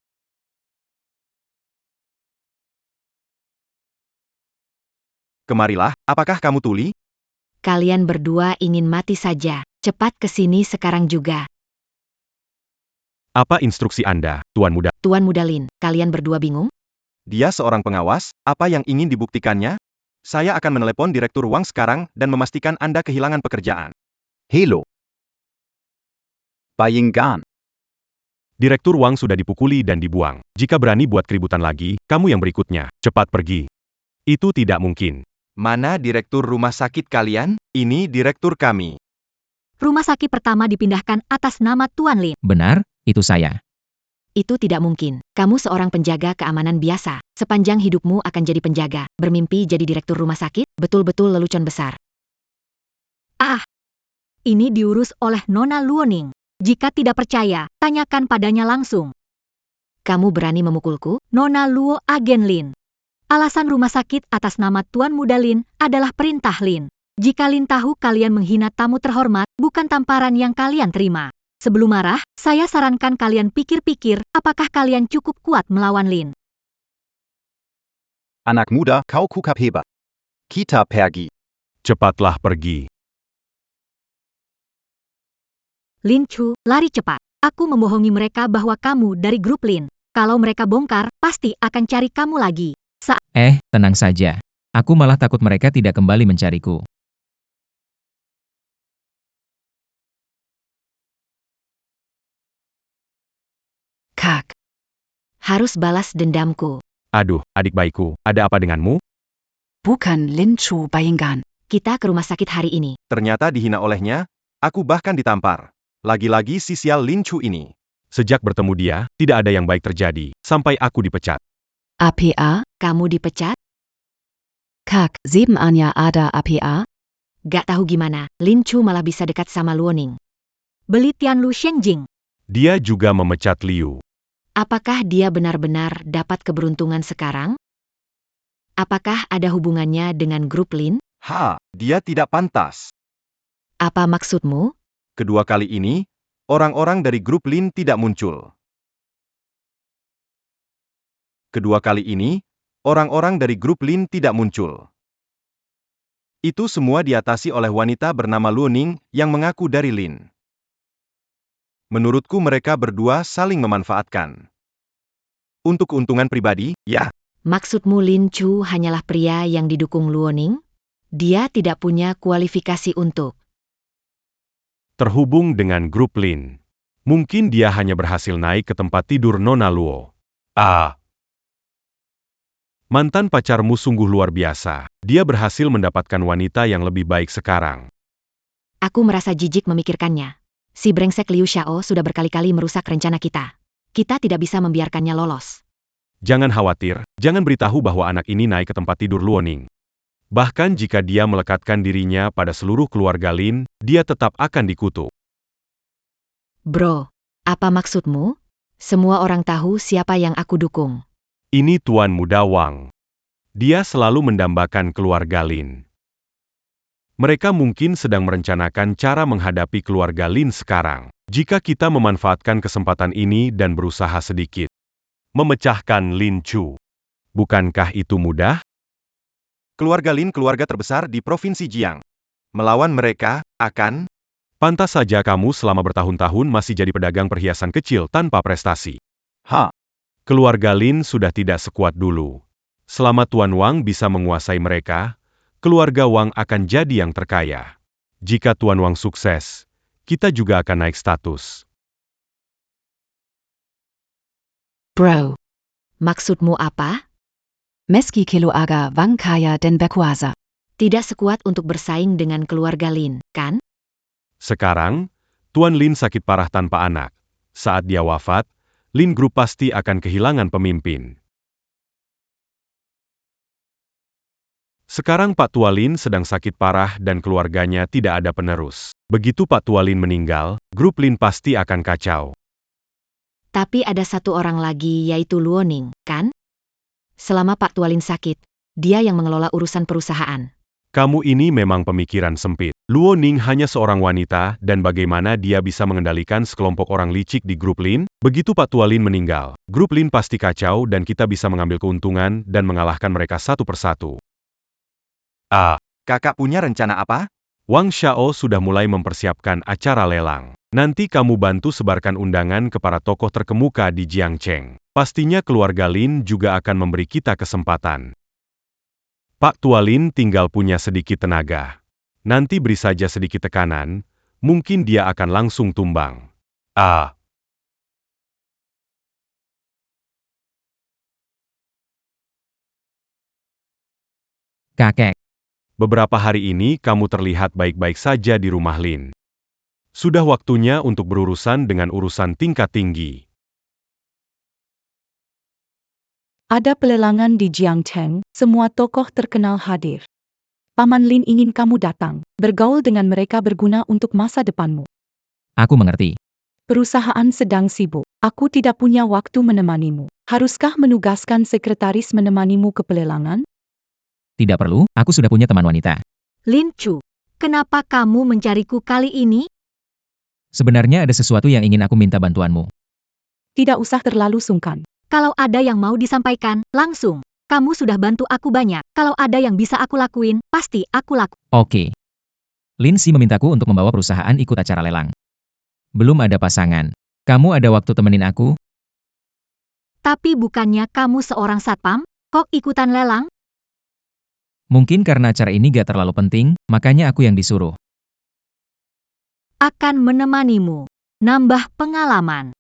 Kemarilah, apakah kamu tuli? Kalian berdua ingin mati saja. Cepat ke sini sekarang juga. Apa instruksi Anda, Tuan Muda? Tuan Muda Lin, kalian berdua bingung? Dia seorang pengawas, apa yang ingin dibuktikannya? Saya akan menelepon Direktur Wang sekarang dan memastikan Anda kehilangan pekerjaan. Hello. Bayinggan. Direktur Wang sudah dipukuli dan dibuang. Jika berani buat keributan lagi, kamu yang berikutnya. Cepat pergi. Itu tidak mungkin. Mana direktur rumah sakit kalian? Ini direktur kami. Rumah sakit pertama dipindahkan atas nama Tuan Lin. Benar, itu saya. Itu tidak mungkin. Kamu seorang penjaga keamanan biasa. Sepanjang hidupmu akan jadi penjaga. Bermimpi jadi direktur rumah sakit, betul-betul lelucon besar. Ini diurus oleh Nona Luoning. Jika tidak percaya, tanyakan padanya langsung. Kamu berani memukulku, Nona Luo Agen Lin. Alasan rumah sakit atas nama Tuan Muda Lin adalah perintah Lin. Jika Lin tahu kalian menghina tamu terhormat, bukan tamparan yang kalian terima. Sebelum marah, saya sarankan kalian pikir-pikir, apakah kalian cukup kuat melawan Lin. Anak muda, kau kukap hebat. Kita pergi. Cepatlah pergi. Lin Chu, lari cepat. Aku membohongi mereka bahwa kamu dari grup Lin. Kalau mereka bongkar, pasti akan cari kamu lagi. Tenang saja. Aku malah takut mereka tidak kembali mencariku. Kak. Harus balas dendamku. Aduh, adik baikku, ada apa denganmu? Bukan Lin Chu Bayinggan. Kita ke rumah sakit hari ini. Ternyata dihina olehnya, aku bahkan ditampar. Lagi-lagi si sial Lin Chu ini. Sejak bertemu dia, tidak ada yang baik terjadi, sampai aku dipecat. APA, Kamu dipecat? Kak, 7 Anya ada APA? Gak tahu gimana, Lin Chu malah bisa dekat sama Luoning. Beli Tianlu Shenjing. Dia juga memecat Liu. Apakah dia benar-benar dapat keberuntungan sekarang? Apakah ada hubungannya dengan grup Lin? Dia tidak pantas. Apa maksudmu? Kedua kali ini, orang-orang dari grup Lin tidak muncul. Kedua kali ini, orang-orang dari grup Lin tidak muncul. Itu semua diatasi oleh wanita bernama Luoning yang mengaku dari Lin. Menurutku mereka berdua saling memanfaatkan. Untuk keuntungan pribadi, ya. Maksudmu Lin Chu hanyalah pria yang didukung Luoning? Dia tidak punya kualifikasi untuk. Terhubung dengan grup Lin. Mungkin dia hanya berhasil naik ke tempat tidur Nona Luo. Mantan pacarmu sungguh luar biasa. Dia berhasil mendapatkan wanita yang lebih baik sekarang. Aku merasa jijik memikirkannya. Si brengsek Liu Xiao sudah berkali-kali merusak rencana kita. Kita tidak bisa membiarkannya lolos. Jangan khawatir, jangan beritahu bahwa anak ini naik ke tempat tidur Luoning. Bahkan jika dia melekatkan dirinya pada seluruh keluarga Lin, dia tetap akan dikutuk. Bro, apa maksudmu? Semua orang tahu siapa yang aku dukung. Ini Tuan Muda Wang. Dia selalu mendambakan keluarga Lin. Mereka mungkin sedang merencanakan cara menghadapi keluarga Lin sekarang. Jika kita memanfaatkan kesempatan ini dan berusaha sedikit memecahkan Lin Chu, bukankah itu mudah? Keluarga Lin keluarga terbesar di Provinsi Jiang. Melawan mereka, akan... Pantas saja kamu selama bertahun-tahun masih jadi pedagang perhiasan kecil tanpa prestasi. Keluarga Lin sudah tidak sekuat dulu. Selama Tuan Wang bisa menguasai mereka, keluarga Wang akan jadi yang terkaya. Jika Tuan Wang sukses, kita juga akan naik status. Bro, Maksudmu apa? meski keluarga Wang kaya dan berkuasa. Tidak sekuat untuk bersaing dengan keluarga Lin, kan? Sekarang, Tuan Lin sakit parah tanpa anak. Saat dia wafat, Lin Group pasti akan kehilangan pemimpin. Sekarang Pak Tua Lin sedang sakit parah dan keluarganya tidak ada penerus. Begitu Pak Tua Lin meninggal, grup Lin pasti akan kacau. Tapi ada satu orang lagi yaitu Luoning, kan? Selama Pak Tua Lin sakit, dia yang mengelola urusan perusahaan. Kamu ini memang pemikiran sempit. Luo Ning hanya seorang wanita dan bagaimana dia bisa mengendalikan sekelompok orang licik di grup Lin? Begitu Pak Tua Lin meninggal, grup Lin pasti kacau dan kita bisa mengambil keuntungan dan mengalahkan mereka satu persatu. Kakak punya rencana apa? Wang Xiao sudah mulai mempersiapkan acara lelang. Nanti kamu bantu sebarkan undangan ke para tokoh terkemuka di Jiangcheng. Pastinya keluarga Lin juga akan memberi kita kesempatan. Pak Tua Lin tinggal punya sedikit tenaga. Nanti beri saja sedikit tekanan, mungkin dia akan langsung tumbang. Kakek, Beberapa hari ini kamu terlihat baik-baik saja di rumah Lin. Sudah waktunya untuk berurusan dengan urusan tingkat tinggi. Ada pelelangan di Jiangcheng, semua tokoh terkenal hadir. Paman Lin ingin kamu datang, bergaul dengan mereka berguna untuk masa depanmu. aku mengerti. Perusahaan sedang sibuk, aku tidak punya waktu menemanimu. Haruskah menugaskan sekretaris menemanimu ke pelelangan? Tidak perlu, aku sudah punya teman wanita. Lin Chu, kenapa kamu mencariku kali ini? Sebenarnya ada sesuatu yang ingin aku minta bantuanmu. Tidak usah terlalu sungkan. Kalau ada yang mau disampaikan, langsung. Kamu sudah bantu aku banyak. Kalau ada yang bisa aku lakuin, pasti aku lakuin. Oke. Lin Si memintaku untuk membawa perusahaan ikut acara lelang. Belum ada pasangan. Kamu ada waktu temenin aku? Tapi bukannya kamu seorang satpam? Kok ikutan lelang? Mungkin karena acara ini gak terlalu penting, makanya aku yang disuruh. Akan menemanimu. Nambah pengalaman.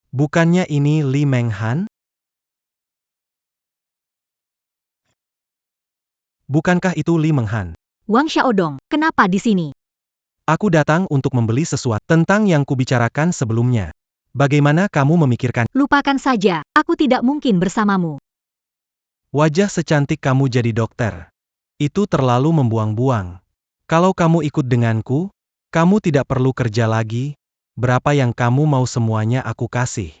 Bukannya ini Li Menghan? Bukankah itu Li Menghan? Wang Xiaodong, kenapa di sini? Aku datang untuk membeli sesuatu tentang yang kubicarakan sebelumnya. Bagaimana kamu memikirkan? Lupakan saja, aku tidak mungkin bersamamu. Wajah secantik kamu jadi dokter. Itu terlalu membuang-buang. Kalau kamu ikut denganku, kamu tidak perlu kerja lagi. Berapa yang kamu mau semuanya aku kasih.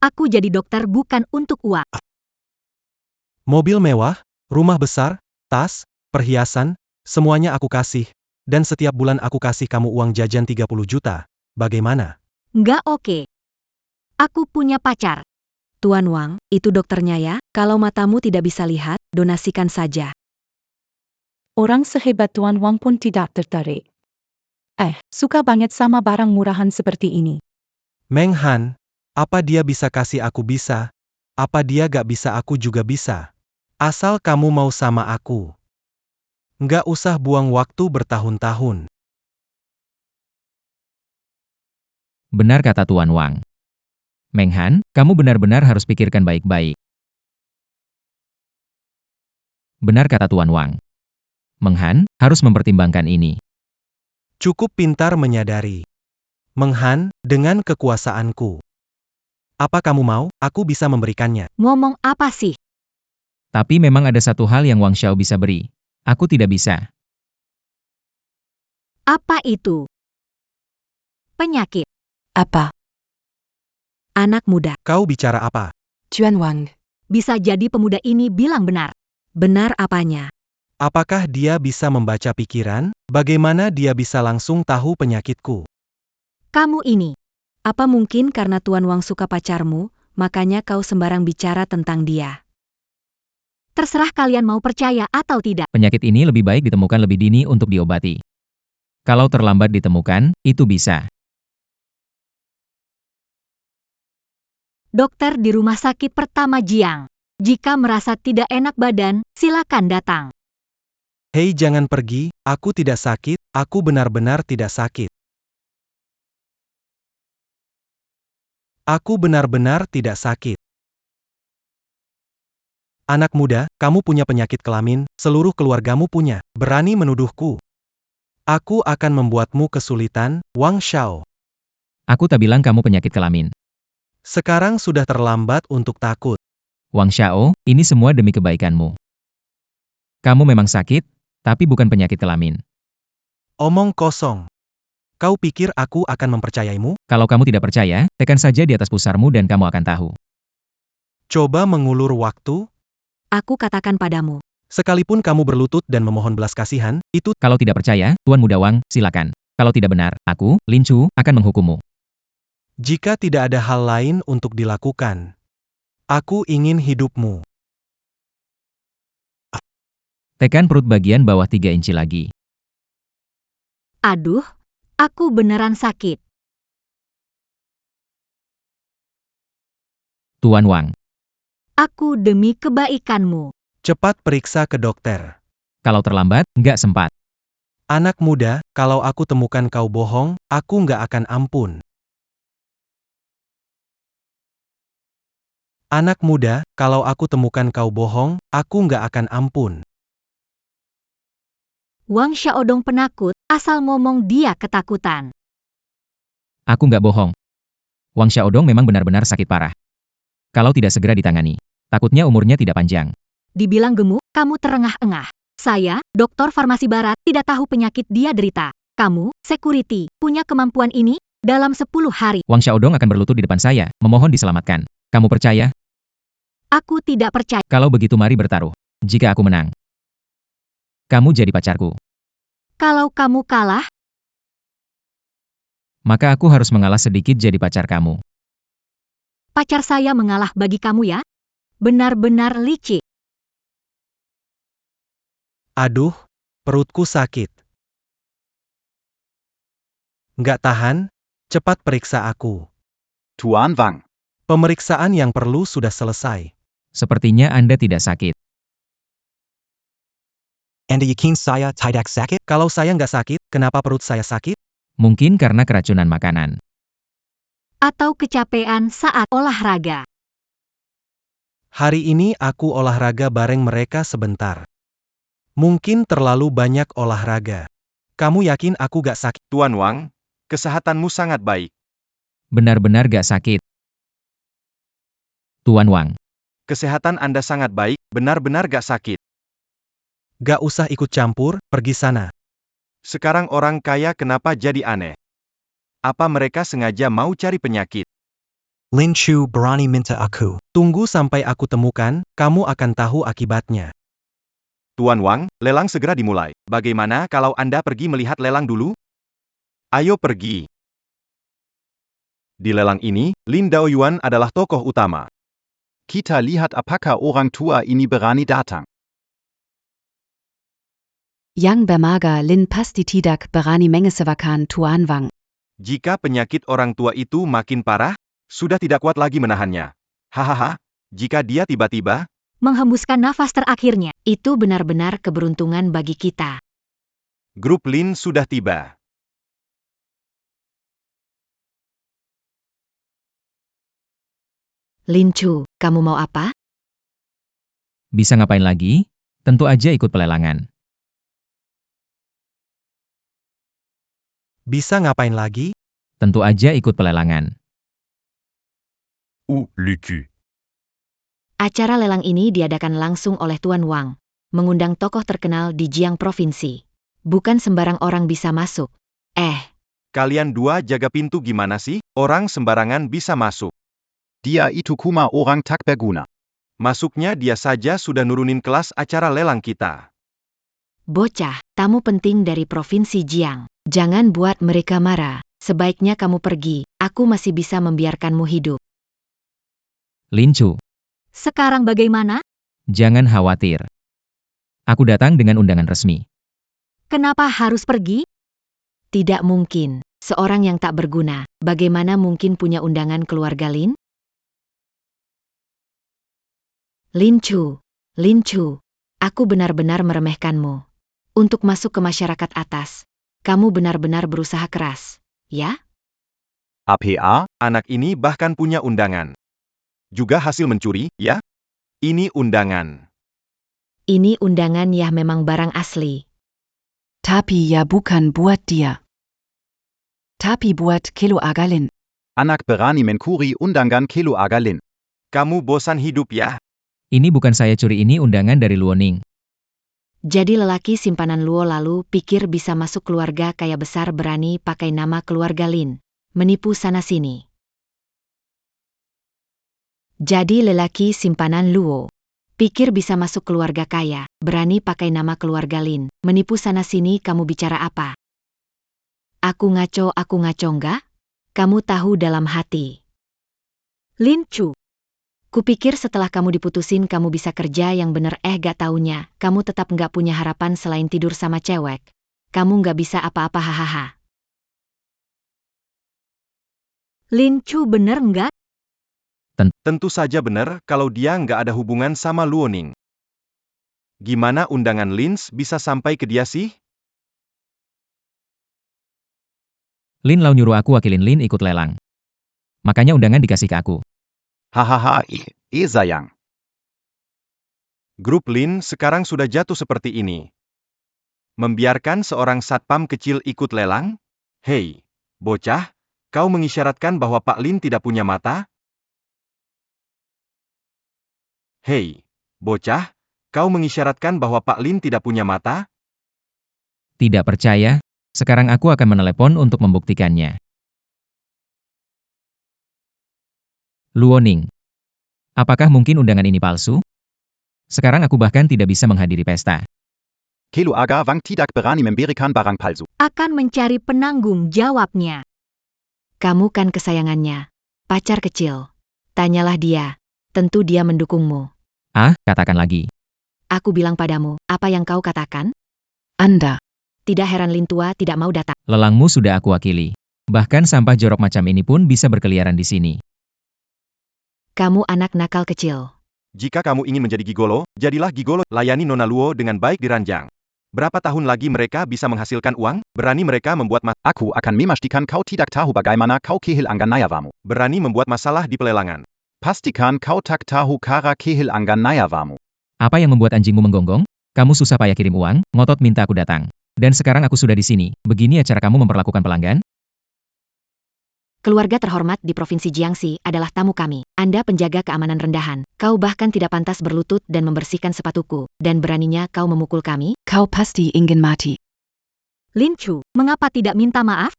Aku jadi dokter bukan untuk uang. Mobil mewah, rumah besar, tas, perhiasan, semuanya aku kasih. Dan setiap bulan aku kasih kamu uang jajan 30 juta. Bagaimana? Nggak oke. Aku punya pacar. Tuan Wang, itu dokternya ya. Kalau matamu tidak bisa lihat, donasikan saja. Orang sehebat Tuan Wang pun tidak tertarik. Suka banget sama barang murahan seperti ini. Meng Han, apa dia bisa kasih aku bisa? Apa dia gak bisa aku juga bisa? Asal kamu mau sama aku. Nggak usah buang waktu bertahun-tahun. Benar kata Tuan Wang. Meng Han, kamu benar-benar harus pikirkan baik-baik. Benar kata Tuan Wang. Meng Han harus mempertimbangkan ini. Cukup pintar menyadari. Meng Han, dengan kekuasaanku. Apa kamu mau? Aku bisa memberikannya. Ngomong apa sih? Tapi memang ada satu hal yang Wang Xiao bisa beri. Aku tidak bisa. Apa itu? Penyakit. Apa? Anak muda. Kau bicara apa? Tuan Wang. Bisa jadi pemuda ini bilang benar. Benar apanya? Apakah dia bisa membaca pikiran? Bagaimana dia bisa langsung tahu penyakitku? Kamu ini. Apa mungkin karena Tuan Wang suka pacarmu, makanya kau sembarang bicara tentang dia? Terserah kalian mau percaya atau tidak. Penyakit ini lebih baik ditemukan lebih dini untuk diobati. Kalau terlambat ditemukan, itu bisa. Dokter di rumah sakit pertama Jiang. Jika merasa tidak enak badan, silakan datang. Hei, jangan pergi, aku tidak sakit, aku benar-benar tidak sakit. Aku benar-benar tidak sakit. Anak muda, kamu punya penyakit kelamin, seluruh keluargamu punya, berani menuduhku. Aku akan membuatmu kesulitan, Wang Xiao. Aku tak bilang kamu penyakit kelamin. Sekarang sudah terlambat untuk takut. Wang Xiao, ini semua demi kebaikanmu. Kamu memang sakit, tapi bukan penyakit kelamin. Omong kosong. Kau pikir aku akan mempercayaimu? Kalau kamu tidak percaya, tekan saja di atas pusarmu dan kamu akan tahu. Coba mengulur waktu. Aku katakan padamu. Sekalipun kamu berlutut dan memohon belas kasihan, itu Kalau tidak percaya, Tuan Muda Wang, silakan. Kalau tidak benar, aku, Lin Chu, akan menghukummu. jika tidak ada hal lain untuk dilakukan. Aku ingin hidupmu. Tekan perut bagian bawah 3 inci lagi. Aduh, aku beneran sakit. Tuan Wang, Aku demi kebaikanmu. Cepat periksa ke dokter. kalau terlambat, nggak sempat. Anak muda, kalau aku temukan kau bohong, aku nggak akan ampun. Anak muda, kalau aku temukan kau bohong, aku nggak akan ampun. Wang Xiaodong penakut, asal ngomong dia ketakutan. Aku nggak bohong. Wang Xiaodong memang benar-benar sakit parah. Kalau tidak segera ditangani, takutnya umurnya tidak panjang. Dibilang gemuk, kamu terengah-engah. Saya, dokter farmasi barat, tidak tahu penyakit dia derita. Kamu, security, punya kemampuan ini? Dalam 10 hari, Wang Xiaodong akan berlutut di depan saya, memohon diselamatkan. Kamu percaya? aku tidak percaya. Kalau begitu mari bertaruh. Jika aku menang, kamu jadi pacarku. Kalau kamu kalah, Maka aku harus mengalah sedikit jadi pacar kamu. pacar saya mengalah bagi kamu ya? Benar-benar licik. Aduh, perutku sakit. Nggak tahan, cepat periksa aku. Tuan Wang. Pemeriksaan yang perlu sudah selesai. Sepertinya Anda tidak sakit. Anda yakin saya tidak sakit? Kalau saya nggak sakit, kenapa perut saya sakit? Mungkin karena keracunan makanan. Atau kecapean saat olahraga. Hari ini aku olahraga bareng mereka sebentar. Mungkin terlalu banyak olahraga. Kamu yakin aku gak sakit? Tuan Wang, kesehatanmu sangat baik. Benar-benar gak sakit. Tuan Wang, Kesehatan Anda sangat baik, benar-benar gak sakit. Gak usah ikut campur, pergi sana. Sekarang orang kaya kenapa jadi aneh? Apa mereka sengaja mau cari penyakit? Lin Chu berani minta aku. Tunggu sampai aku temukan, kamu akan tahu akibatnya. Tuan Wang, lelang segera dimulai. Bagaimana kalau Anda pergi melihat lelang dulu? Ayo pergi. Di lelang ini, Lin Daoyuan adalah tokoh utama. Kita lihat apakah orang tua ini berani datang. Yang bermaga Lin pasti tidak berani mengesahkan Tuan Wang. Jika penyakit orang tua itu makin parah, sudah tidak kuat lagi menahannya. Hahaha, jika dia tiba-tiba menghembuskan nafas terakhirnya, itu benar-benar keberuntungan bagi kita. Grup Lin sudah tiba. Lin Chu, kamu mau apa? Bisa ngapain lagi? Tentu aja ikut pelelangan. Bisa ngapain lagi? Tentu aja ikut pelelangan. Lucu. Acara lelang ini diadakan langsung oleh Tuan Wang, mengundang tokoh terkenal di Jiang Provinsi. Bukan sembarang orang bisa masuk. Kalian dua jaga pintu gimana sih? Orang sembarangan bisa masuk. Dia itu kuma orang tak berguna. Masuknya dia saja sudah nurunin kelas acara lelang kita. Bocah, tamu penting dari Provinsi Jiang. Jangan buat mereka marah. Sebaiknya kamu pergi, aku masih bisa membiarkanmu hidup. Lin Chu, Sekarang bagaimana? jangan khawatir. Aku datang dengan undangan resmi. Kenapa harus pergi? Tidak mungkin. Seorang yang tak berguna, bagaimana mungkin punya undangan keluarga Lin? Lin Chu, aku benar-benar meremehkanmu. Untuk masuk ke masyarakat atas, kamu benar-benar berusaha keras, ya? APA, Anak ini bahkan punya undangan. Juga hasil mencuri, ya? Ini undangan. Ini undangan ya memang barang asli. Tapi ya bukan buat dia. Tapi buat Kilo Agalin. anak berani mencuri undangan Kilo Agalin. Kamu bosan hidup ya? Ini bukan saya curi, ini undangan dari Luoning. Jadi lelaki simpanan Luo lalu pikir bisa masuk keluarga kaya besar berani pakai nama keluarga Lin. Menipu sana-sini. Jadi lelaki simpanan Luo pikir bisa masuk keluarga kaya, berani pakai nama keluarga Lin. Menipu sana-sini, kamu bicara apa? Aku ngaco enggak? Kamu tahu dalam hati. Lin Chu, Kupikir setelah kamu diputusin kamu bisa kerja yang bener, gak taunya, kamu tetap gak punya harapan selain tidur sama cewek. Kamu gak bisa apa-apa, hahaha. Lin Chu bener nggak? Tentu saja benar kalau dia nggak ada hubungan sama Luoning. Gimana undangan Lins bisa sampai ke dia sih? Lin Lau nyuruh aku wakilin Lin ikut lelang. Makanya undangan dikasih ke aku. Hahaha, sayang. Grup Lin sekarang sudah jatuh seperti ini. Membiarkan seorang satpam kecil ikut lelang? Hei, bocah, kau mengisyaratkan bahwa Pak Lin tidak punya mata? Hei, bocah, kau mengisyaratkan bahwa Pak Lin tidak punya mata? Tidak percaya? Sekarang aku akan menelepon untuk membuktikannya. Luoning. Apakah mungkin undangan ini palsu? Sekarang aku bahkan tidak bisa menghadiri pesta. Kilo Aga Wang tidak berani memberikan barang palsu. Akan mencari penanggung jawabnya. Kamu kan kesayangannya. Pacar kecil. Tanyalah dia. Tentu dia mendukungmu. Katakan lagi. Aku bilang padamu, apa yang kau katakan? Anda. Tidak heran Lin tua tidak mau datang. Lelangmu sudah aku wakili. Bahkan sampah jorok macam ini pun bisa berkeliaran di sini. Kamu anak nakal kecil. Jika kamu ingin menjadi gigolo, jadilah gigolo. Layani Nona Luo dengan baik di ranjang. Berapa tahun lagi mereka bisa menghasilkan uang? Berani mereka membuat Aku akan memastikan kau tidak tahu bagaimana kau kehilangan nyawamu. berani membuat masalah di pelelangan. Pastikan kau tak tahu cara kehilangan nyawamu. Apa yang membuat anjingmu menggonggong? Kamu susah payah kirim uang, ngotot minta aku datang. Dan sekarang aku sudah di sini. Begini cara kamu memperlakukan pelanggan? Keluarga terhormat di Provinsi Jiangxi adalah tamu kami. Anda penjaga keamanan rendahan. Kau bahkan tidak pantas berlutut dan membersihkan sepatuku. Dan beraninya kau memukul kami? Kau pasti ingin mati. Lin Chu, mengapa tidak minta maaf?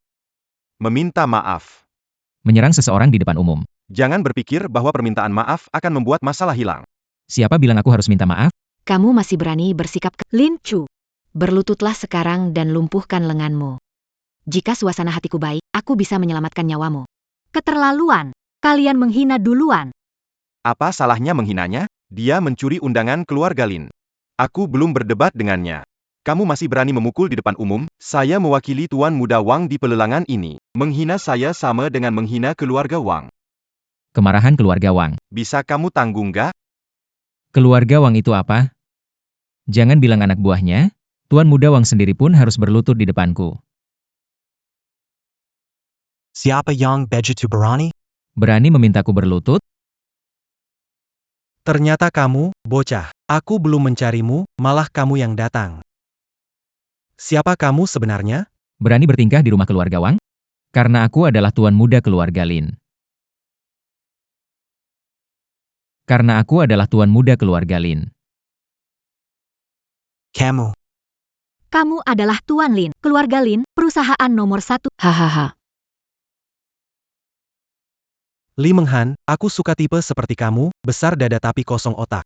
Meminta maaf. Menyerang seseorang di depan umum. Jangan berpikir bahwa permintaan maaf akan membuat masalah hilang. Siapa bilang aku harus minta maaf? Kamu masih berani bersikap Lin Chu, Berlututlah sekarang dan lumpuhkan lenganmu. Jika suasana hatiku baik, aku bisa menyelamatkan nyawamu. keterlaluan. Kalian menghina duluan. Apa salahnya menghinanya? Dia mencuri undangan keluarga Lin. Aku belum berdebat dengannya. Kamu masih berani memukul di depan umum? Saya mewakili Tuan Muda Wang di pelelangan ini. Menghina saya sama dengan menghina keluarga Wang. Kemarahan keluarga Wang. Bisa kamu tanggung gak? Keluarga Wang itu apa? Jangan bilang anak buahnya, Tuan Muda Wang sendiri pun harus berlutut di depanku. Siapa yang begitu berani? Berani memintaku berlutut? Ternyata kamu, bocah. Aku belum mencarimu, malah kamu yang datang. Siapa kamu sebenarnya? Berani bertingkah di rumah keluarga Wang? Karena aku adalah Tuan Muda keluarga Lin. Karena aku adalah Tuan Muda keluarga Lin. Kamu. Kamu adalah Tuan Lin, keluarga Lin, perusahaan nomor 1. Hahaha. Li Menghan, aku suka tipe seperti kamu, besar dada tapi kosong otak.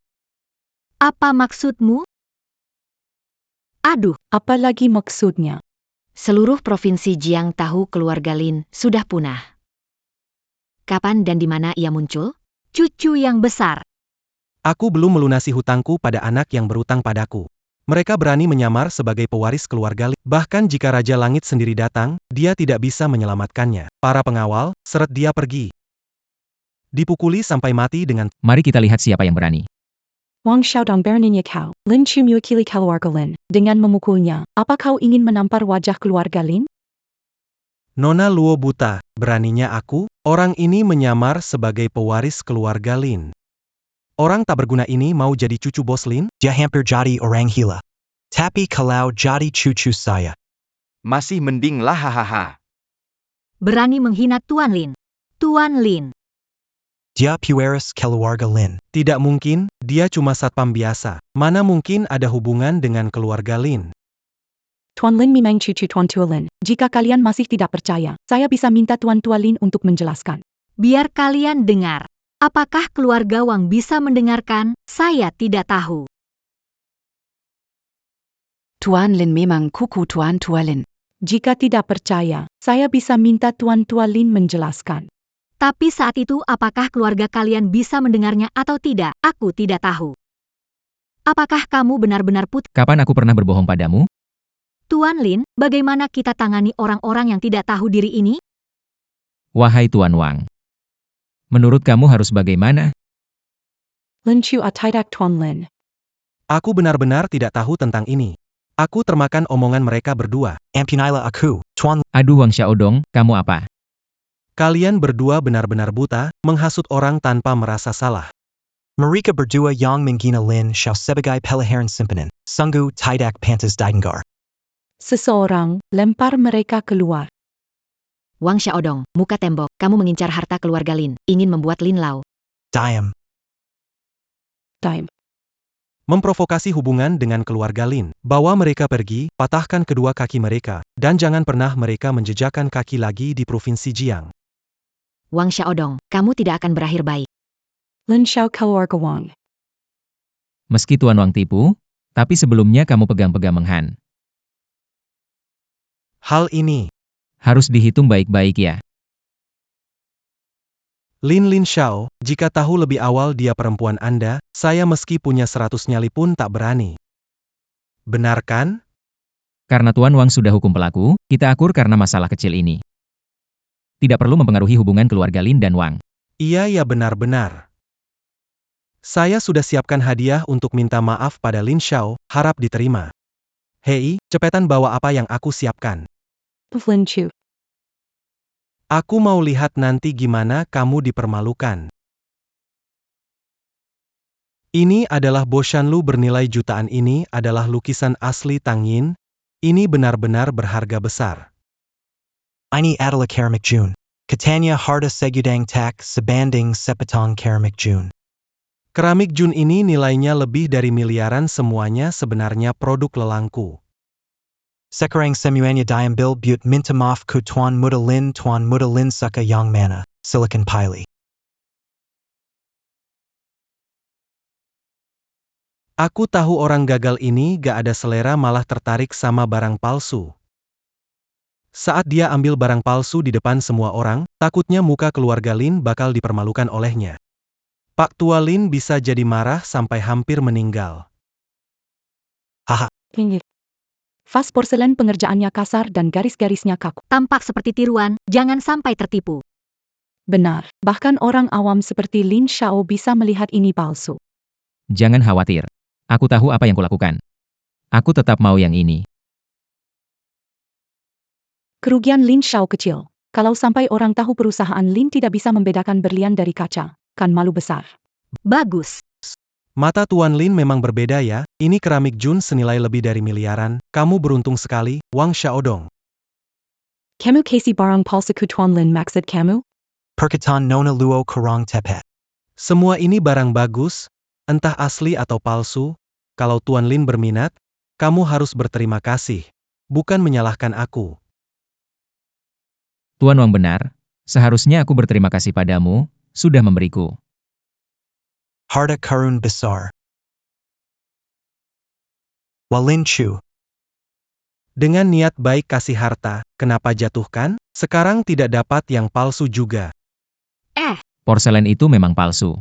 Apa maksudmu? Aduh, Apa lagi maksudnya? Seluruh provinsi Jiang tahu keluarga Lin sudah punah. Kapan dan di mana ia muncul? cucu yang besar. Aku belum melunasi hutangku pada anak yang berutang padaku. Mereka berani menyamar sebagai pewaris keluarga Lin. Bahkan jika Raja Langit sendiri datang, dia tidak bisa menyelamatkannya. Para pengawal, seret dia pergi. Dipukuli sampai mati dengan Mari kita lihat siapa yang berani. Wang Xiaodong beraninya kau, Lin Chu mewakili keluarga Lin. Dengan memukulnya, apa kau ingin menampar wajah keluarga Lin? Nona Luo buta, beraninya aku, orang ini menyamar sebagai pewaris keluarga Lin. Orang tak berguna ini mau jadi cucu bos Lin? Dia hampir jadi orang gila. Tapi kalau jadi cucu saya. Masih mending lah hahaha. Berani menghina Tuan Lin. Tuan Lin. Dia pewaris keluarga Lin. Tidak mungkin, dia cuma satpam biasa. Mana mungkin ada hubungan dengan keluarga Lin? Tuan Lin memang cucu Tuan Tua Lin. Jika kalian masih tidak percaya, saya bisa minta Tuan Tua Lin untuk menjelaskan. Biar kalian dengar. Apakah keluarga Wang bisa mendengarkan? Saya tidak tahu. Tuan Lin memang kuku Tuan Tua Lin. Jika tidak percaya, saya bisa minta Tuan Tua Lin menjelaskan. Tapi saat itu apakah keluarga kalian bisa mendengarnya atau tidak? Aku tidak tahu. Apakah kamu benar-benar putri? Kapan aku pernah berbohong padamu? Tuan Lin, bagaimana kita tangani orang-orang yang tidak tahu diri ini? Wahai Tuan Wang. Menurut kamu harus bagaimana? Lin Chu tidak Tuan Lin. Aku benar-benar tidak tahu tentang ini. Aku termakan omongan mereka berdua. Ampunilah aku, Tuan. Aduh Wang Xiaodong, kamu apa? Kalian berdua benar-benar buta, menghasut orang tanpa merasa salah. Mereka berdua yang menghina Lin Xiao sebagai pelajaran simpanan. Sungguh tidak pantas didengar. Seseorang lempar mereka keluar. Wang Xiaodong, muka tembok, kamu mengincar harta keluarga Lin, ingin membuat Lin Lao. Diam. Time. Memprovokasi hubungan dengan keluarga Lin. Bawa mereka pergi, patahkan kedua kaki mereka, dan jangan pernah mereka menjejakkan kaki lagi di Provinsi Jiang. Wang Xiaodong, kamu tidak akan berakhir baik. Lin Xiao keluarga Wang. Meski Tuan Wang tipu, tapi sebelumnya kamu pegang-pegang Menghan. Hal ini, Harus dihitung baik-baik ya. Lin Xiao, jika tahu lebih awal dia perempuan Anda, saya meski punya 100 nyali pun tak berani. Benar kan? Karena Tuan Wang sudah hukum pelaku, kita akur karena masalah kecil ini. Tidak perlu mempengaruhi hubungan keluarga Lin dan Wang. Iya ya benar-benar. Saya sudah siapkan hadiah untuk minta maaf pada Lin Xiao, harap diterima. Hei, cepetan bawa apa yang aku siapkan. Lin Chu. Aku mau lihat nanti gimana kamu dipermalukan. Ini adalah Boshanlu bernilai jutaan, ini adalah lukisan asli Tang Yin. Ini benar-benar berharga besar. Ini adalah keramik Jun. Catania harta segudang tak sebanding sepatong keramik Jun. Keramik Jun ini nilainya lebih dari miliaran, semuanya sebenarnya produk lelangku. Sekarang semuanya diambil but minta maaf ku Tuan Muda Lin suka yang mana, silakan pilih. Aku tahu orang gagal ini gak ada selera, malah tertarik sama barang palsu. Saat dia ambil barang palsu di depan semua orang, takutnya muka keluarga Lin bakal dipermalukan olehnya. Pak Tua Lin bisa jadi marah sampai hampir meninggal. Haha. Pinggir. Vas porselen pengerjaannya kasar dan garis-garisnya kaku. Tampak seperti tiruan, jangan sampai tertipu. Benar, bahkan orang awam seperti Lin Xiao bisa melihat ini palsu. Jangan khawatir. Aku tahu apa yang kulakukan. Aku tetap mau yang ini. Kerugian Lin Xiao kecil. Kalau sampai orang tahu perusahaan Lin tidak bisa membedakan berlian dari kaca, kan malu besar. Bagus. Mata Tuan Lin memang berbeda ya, ini keramik Jun senilai lebih dari miliaran, kamu beruntung sekali, Wang Xiaodong. Kamu kasih barang palsu ke Tuan Lin, maksud kamu? Perkataan Nona Luo kurang tepat. Semua ini barang bagus, entah asli atau palsu. Kalau Tuan Lin berminat, kamu harus berterima kasih, bukan menyalahkan aku. Tuan Wang benar, seharusnya aku berterima kasih padamu, sudah memberiku. Harta karun besar. Walin Chu. Dengan niat baik kasih harta, kenapa jatuhkan? Sekarang tidak dapat yang palsu juga. Porselen itu memang palsu.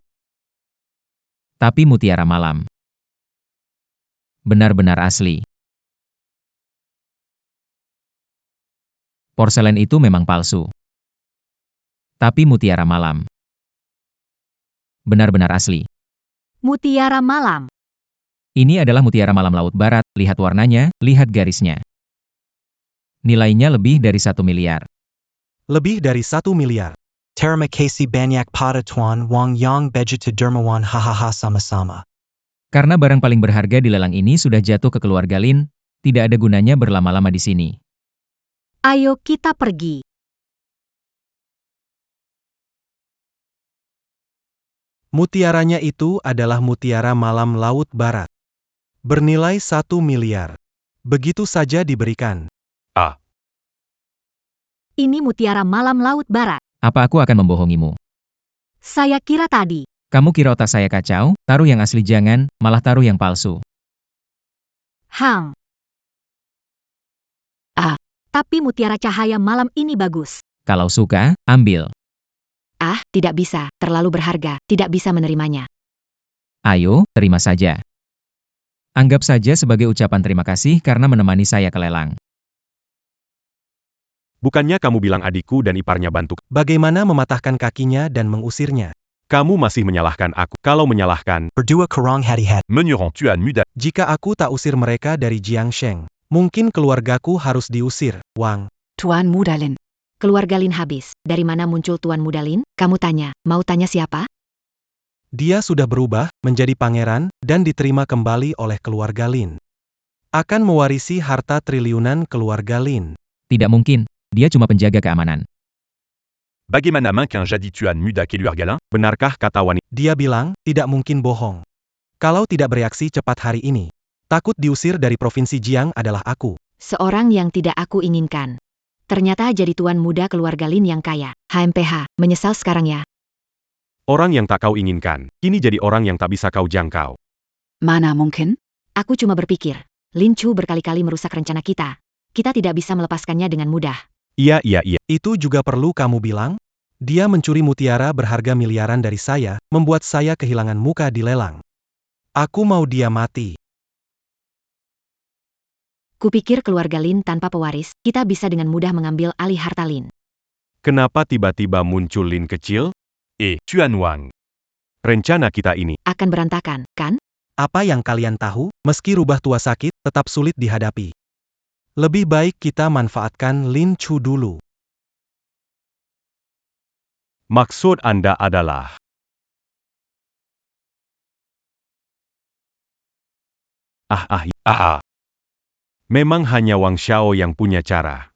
Tapi mutiara malam. Benar-benar asli. Porselen itu memang palsu. Tapi mutiara malam. Benar-benar asli. Mutiara malam. Ini adalah mutiara malam Laut Barat, lihat warnanya, lihat garisnya. Nilainya lebih dari 1 miliar. Lebih dari 1 miliar. Terima kasih banyak pada Tuan Wang yang begitu dermawan, hahaha sama-sama. Karena barang paling berharga di lelang ini sudah jatuh ke keluarga Lin, tidak ada gunanya berlama-lama di sini. Ayo kita pergi. Mutiaranya itu adalah mutiara malam Laut Barat. Bernilai 1 miliar. Begitu saja diberikan. Ini mutiara malam Laut Barat. Apa aku akan membohongimu? Saya kira tadi. Kamu kira otak saya kacau? Taruh yang asli jangan, malah taruh yang palsu. Hang. Tapi mutiara cahaya malam ini bagus. Kalau suka, ambil. Tidak bisa, terlalu berharga, tidak bisa menerimanya. Ayo, terima saja. Anggap saja sebagai ucapan terima kasih karena menemani saya ke lelang. Bukannya kamu bilang adikku dan iparnya bantu? Bagaimana mematahkan kakinya dan mengusirnya? Kamu masih menyalahkan aku. Kalau menyalahkan, Berdua kurang hati-hati. Menurant Tuan Muda. Jika aku tak usir mereka dari Jiangsheng, mungkin keluargaku harus diusir, Wang. Tuan Muda Lin. Keluarga Lin habis. Dari mana muncul Tuan Muda Lin? Kamu tanya, mau tanya siapa? Dia sudah berubah menjadi pangeran dan diterima kembali oleh keluarga Lin. Akan mewarisi harta triliunan keluarga Lin. Tidak mungkin, dia cuma penjaga keamanan. Bagaimana mungkin jadi Tuan Muda keluarga Lin? benarkah kata wanita? Dia bilang, tidak mungkin bohong. Kalau tidak bereaksi cepat hari ini, takut diusir dari provinsi Jiang adalah aku. Seorang yang tidak aku inginkan. Ternyata jadi tuan muda keluarga Lin yang kaya. HMPH, menyesal sekarang ya. Orang yang tak kau inginkan, kini jadi orang yang tak bisa kau jangkau. Mana mungkin? Aku cuma berpikir, Lin Chu berkali-kali merusak rencana kita. Kita tidak bisa melepaskannya dengan mudah. Iya. Itu juga perlu kamu bilang? Dia mencuri mutiara berharga miliaran dari saya, membuat saya kehilangan muka di lelang. Aku mau dia mati. Kupikir keluarga Lin tanpa pewaris, kita bisa dengan mudah mengambil alih harta Lin. Kenapa tiba-tiba muncul Lin kecil? Tuan Wang. Rencana kita ini. Akan berantakan, kan? Apa yang kalian tahu, meski rubah tua sakit, tetap sulit dihadapi. Lebih baik kita manfaatkan Lin Chu dulu. Maksud Anda adalah... Memang hanya Wang Xiao yang punya cara.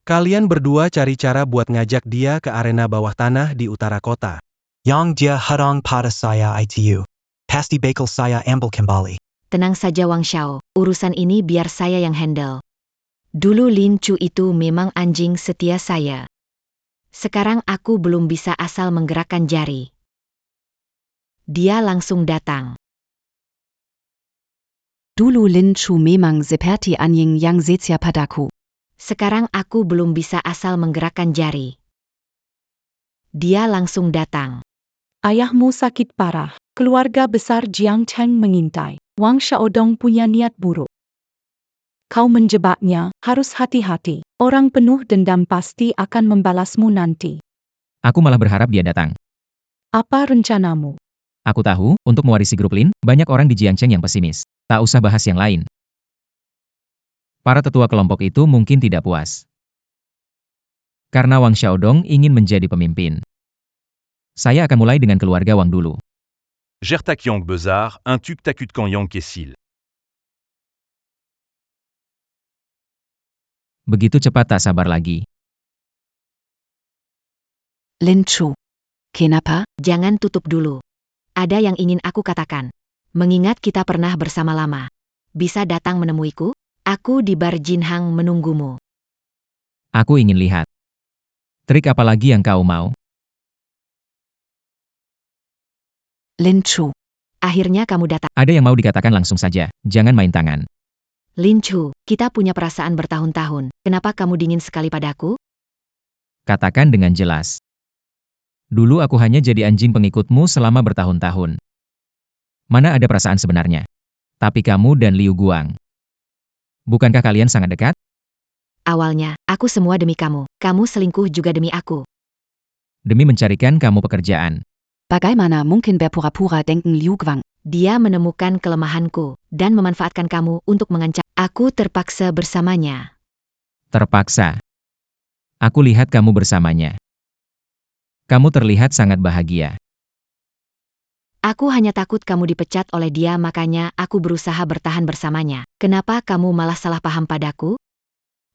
Kalian berdua cari cara buat ngajak dia ke arena bawah tanah di utara kota. Yang dia hadang pada saya itu. Pasti bakal saya ambil kembali. Tenang saja Wang Xiao, urusan ini biar saya yang handle. Dulu Lin Chu itu memang anjing setia saya. Sekarang aku belum bisa asal menggerakkan jari. Dia langsung datang. Dulu Lin Chu memang seperti anjing yang setia padaku. Sekarang aku belum bisa asal menggerakkan jari. Dia langsung datang. Ayahmu sakit parah. Keluarga besar Jiang Cheng mengintai. Wang Xiaodong punya niat buruk. Kau menjebaknya, harus hati-hati. Orang penuh dendam pasti akan membalasmu nanti. Aku malah berharap dia datang. Apa rencanamu? Aku tahu, untuk mewarisi grup Lin, banyak orang di Jiangcheng yang pesimis. Tak usah bahas yang lain. Para tetua kelompok itu mungkin tidak puas. Karena Wang Xiaodong ingin menjadi pemimpin. Saya akan mulai dengan keluarga Wang dulu. Gertak Yang Bezar, un tuk takut kan Yang Kesil. Begitu cepat tak sabar lagi. Lin Chu. Kenapa? Jangan tutup dulu. Ada yang ingin aku katakan. Mengingat kita pernah bersama lama. Bisa datang menemuiku? Aku di bar Jinhang menunggumu. Aku ingin lihat. Trik apa lagi yang kau mau? Lin Chu. Akhirnya kamu datang. Ada yang mau dikatakan langsung saja, jangan main tangan. Lin Chu, kita punya perasaan bertahun-tahun. Kenapa kamu dingin sekali padaku? Katakan dengan jelas. Dulu aku hanya jadi anjing pengikutmu selama bertahun-tahun. Mana ada perasaan sebenarnya? Tapi kamu dan Liu Guang. Bukankah kalian sangat dekat? Awalnya, aku semua demi kamu. Kamu selingkuh juga demi aku. Demi mencarikan kamu pekerjaan. Bagaimana mungkin berpura-pura denken Liu Guang? Dia menemukan kelemahanku dan memanfaatkan kamu untuk mengancam. Aku terpaksa bersamanya. Terpaksa. Aku lihat kamu bersamanya. Kamu terlihat sangat bahagia. Aku hanya takut kamu dipecat oleh dia, makanya aku berusaha bertahan bersamanya. Kenapa kamu malah salah paham padaku?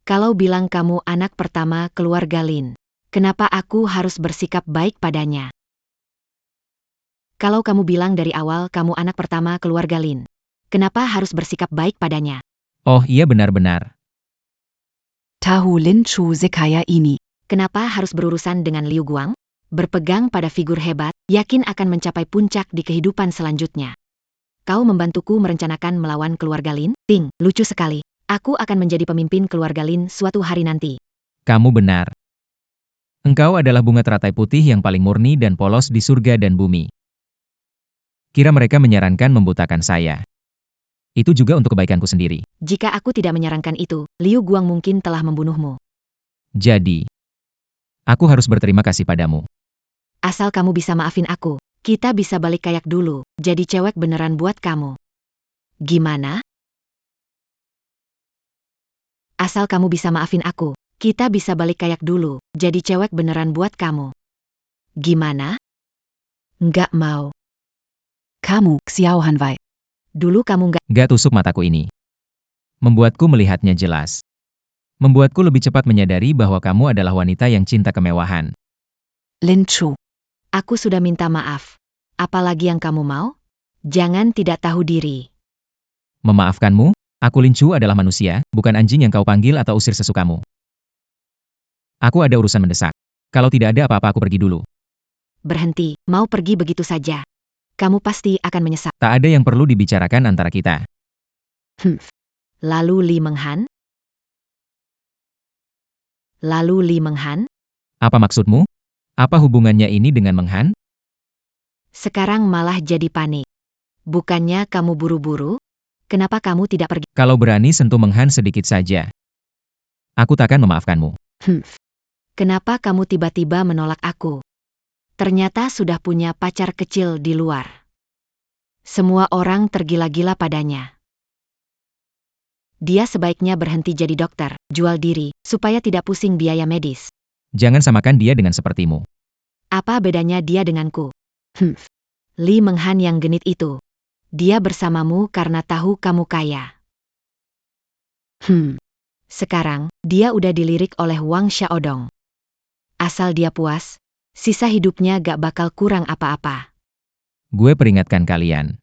Kalau bilang kamu anak pertama keluarga Lin, kenapa aku harus bersikap baik padanya? Kalau kamu bilang dari awal kamu anak pertama keluarga Lin, kenapa harus bersikap baik padanya? Oh iya benar-benar. Tahu Lin Chu sekaya ini. Kenapa harus berurusan dengan Liu Guang? Berpegang pada figur hebat, yakin akan mencapai puncak di kehidupan selanjutnya. Kau membantuku merencanakan melawan keluarga Lin? Ting, lucu sekali. Aku akan menjadi pemimpin keluarga Lin suatu hari nanti. Kamu benar. Engkau adalah bunga teratai putih yang paling murni dan polos di surga dan bumi. Kira mereka menyarankan membutakan saya. Itu juga untuk kebaikanku sendiri. Jika aku tidak menyarankan itu, Liu Guang mungkin telah membunuhmu. Jadi, aku harus berterima kasih padamu. Asal kamu bisa maafin aku, kita bisa balik kayak dulu, jadi cewek beneran buat kamu. Gimana? Asal kamu bisa maafin aku, kita bisa balik kayak dulu, jadi cewek beneran buat kamu. Gimana? Nggak mau. Kamu, Xiao Hanwei. Dulu kamu Gak tusuk mataku ini. Membuatku melihatnya jelas. Membuatku lebih cepat menyadari bahwa kamu adalah wanita yang cinta kemewahan. Lin Chu. Aku sudah minta maaf. Apalagi yang kamu mau? Jangan tidak tahu diri. Memaafkanmu? Aku Lin Chu adalah manusia, bukan anjing yang kau panggil atau usir sesukamu. Aku ada urusan mendesak. Kalau tidak ada apa-apa aku pergi dulu. Berhenti, mau pergi begitu saja. Kamu pasti akan menyesal. Tak ada yang perlu dibicarakan antara kita. Lalu Li Menghan? Lalu Li Menghan? Apa maksudmu? Apa hubungannya ini dengan Menghan? Sekarang malah jadi panik. Bukannya kamu buru-buru? Kenapa kamu tidak pergi? Kalau berani sentuh Menghan sedikit saja, aku takkan memaafkanmu. Kenapa kamu tiba-tiba menolak aku? Ternyata sudah punya pacar kecil di luar. Semua orang tergila-gila padanya. Dia sebaiknya berhenti jadi dokter, jual diri, supaya tidak pusing biaya medis. Jangan samakan dia dengan sepertimu. Apa bedanya dia denganku? Li Menghan yang genit itu. Dia bersamamu karena tahu kamu kaya. Sekarang, dia udah dilirik oleh Wang Xiaodong. Asal dia puas, sisa hidupnya gak bakal kurang apa-apa. Gue peringatkan kalian.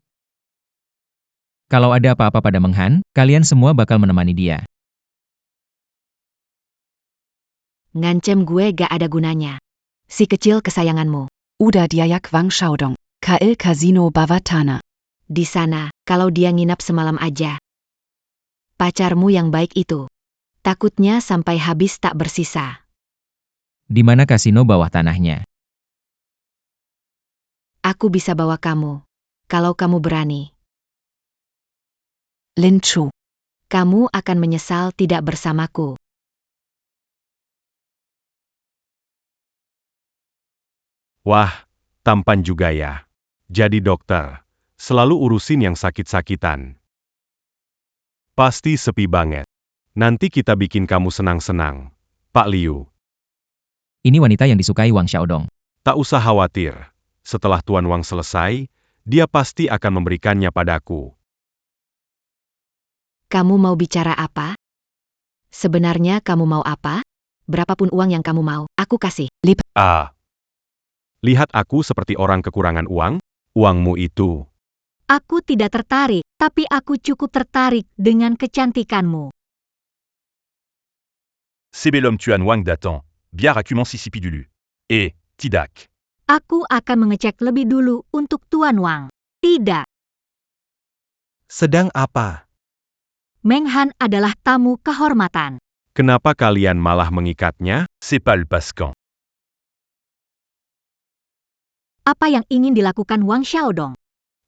Kalau ada apa-apa pada Meng Han, kalian semua bakal menemani dia. Ngancem gue gak ada gunanya. Si kecil kesayanganmu. Uda Diayak Wang Xiaodong. KL Casino Bawatana. Di sana, kalau dia nginap semalam aja. Pacarmu yang baik itu. Takutnya sampai habis tak bersisa. Di mana kasino bawah tanahnya? Aku bisa bawa kamu. Kalau kamu berani. Lin Chu. Kamu akan menyesal tidak bersamaku. Wah, tampan juga ya. Jadi dokter. Selalu urusin yang sakit-sakitan. Pasti sepi banget. Nanti kita bikin kamu senang-senang, Pak Liu. Ini wanita yang disukai Wang Xiaodong. Tak usah khawatir. Setelah Tuan Wang selesai, dia pasti akan memberikannya padaku. Kamu mau bicara apa? Sebenarnya kamu mau apa? Berapapun uang yang kamu mau, aku kasih. Lihat aku seperti orang kekurangan uang? Uangmu itu. Aku tidak tertarik, tapi aku cukup tertarik dengan kecantikanmu. Sebelum Tuan Wang datang, biar aku mensisipi dulu. Tidak. Aku akan mengecek lebih dulu untuk Tuan Wang. Tidak. Sedang apa? Meng Han adalah tamu kehormatan. Kenapa kalian malah mengikatnya? C'est pas le Pascan. Apa yang ingin dilakukan Wang Xiaodong?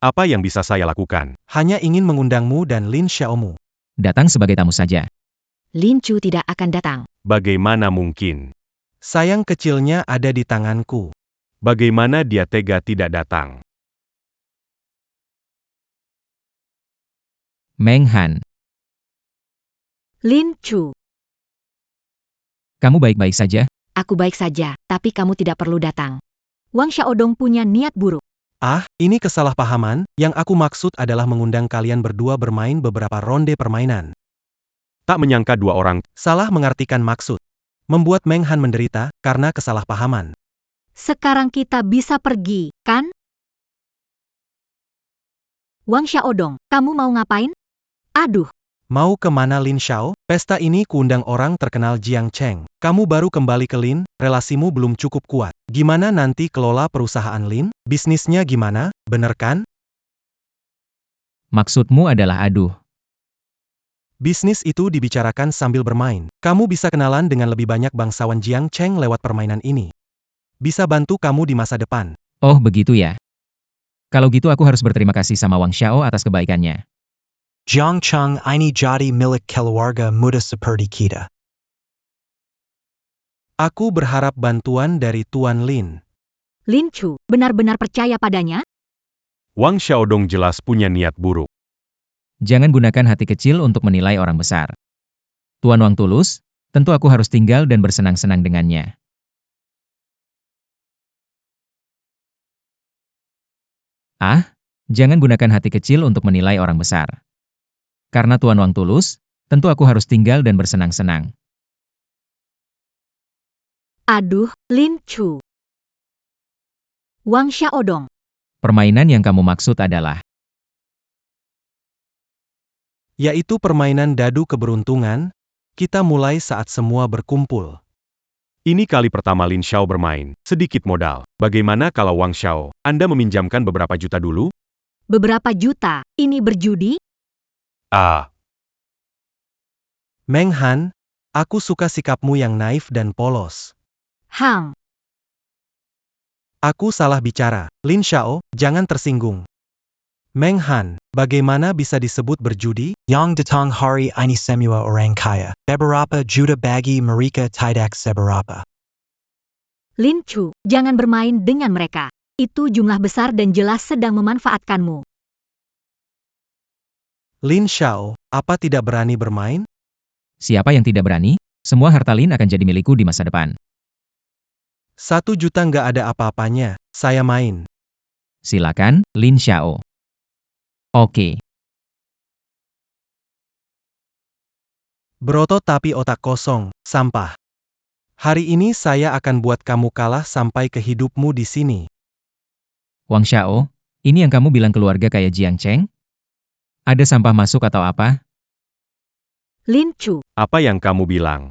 Apa yang bisa saya lakukan? Hanya ingin mengundangmu dan Lin Xiaomu. Datang sebagai tamu saja. Lin Chu tidak akan datang. Bagaimana mungkin? Sayang kecilnya ada di tanganku. Bagaimana dia tega tidak datang? Meng Han, Lin Chu. kamu baik-baik saja? Aku baik saja, tapi kamu tidak perlu datang. Wang Xiaodong punya niat buruk. Ah, ini kesalahpahaman. Yang aku maksud adalah mengundang kalian berdua bermain beberapa ronde permainan. Tak menyangka dua orang. Salah mengartikan maksud. Membuat Meng Han menderita karena kesalahpahaman. Sekarang kita bisa pergi, kan? Wang Xiaodong, kamu mau ngapain? Aduh, Mau kemana Lin Xiao? Pesta ini kuundang orang terkenal Jiang Cheng. Kamu baru kembali ke Lin, relasimu belum cukup kuat. Gimana nanti kelola perusahaan Lin? Bisnisnya gimana? Bener kan? Maksudmu adalah aduh. Bisnis itu dibicarakan sambil bermain. Kamu bisa kenalan dengan lebih banyak bangsawan Jiang Cheng lewat permainan ini. Bisa bantu kamu di masa depan. Oh begitu ya. Kalau gitu aku harus berterima kasih sama Wang Xiao atas kebaikannya. Jiang Cheng ini jadi milik keluarga muda seperti kita. Aku berharap bantuan dari Tuan Lin. Lin Chu, benar-benar percaya padanya? Wang Xiaodong jelas punya niat buruk. Jangan gunakan hati kecil untuk menilai orang besar. Tuan Wang tulus, tentu aku harus tinggal dan bersenang-senang dengannya. Ah, jangan gunakan hati kecil untuk menilai orang besar. Karena Tuan Wang tulus, tentu aku harus tinggal dan bersenang-senang. Aduh, Lin Chu. Wang Xiaodong. Permainan yang kamu maksud adalah Yaitu permainan dadu keberuntungan. Kita mulai saat semua berkumpul. Ini kali pertama Lin Xiao bermain. Sedikit modal. Bagaimana kalau Wang Xiao, Anda meminjamkan beberapa juta dulu? Beberapa juta, ini berjudi? Meng Han, aku suka sikapmu yang naif dan polos. Hang, Aku salah bicara. Lin Xiao, jangan tersinggung. Meng Han, bagaimana bisa disebut berjudi? Yang datang hari ini semua orang kaya. Beberapa juta bagi mereka tidak seberapa. Lin Chu, jangan bermain dengan mereka. Itu jumlah besar dan jelas sedang memanfaatkanmu. Lin Xiao, apa tidak berani bermain? siapa yang tidak berani, semua harta Lin akan jadi milikku di masa depan. 1 juta nggak ada apa-apanya, saya main. Silakan, Lin Xiao. Oke. Berotot tapi otak kosong, sampah. Hari ini saya akan buat kamu kalah sampai ke hidupmu di sini. Wang Xiao, ini yang kamu bilang keluarga kayak Jiang Cheng? Ada sampah masuk atau apa? Lin Chu, Apa yang kamu bilang?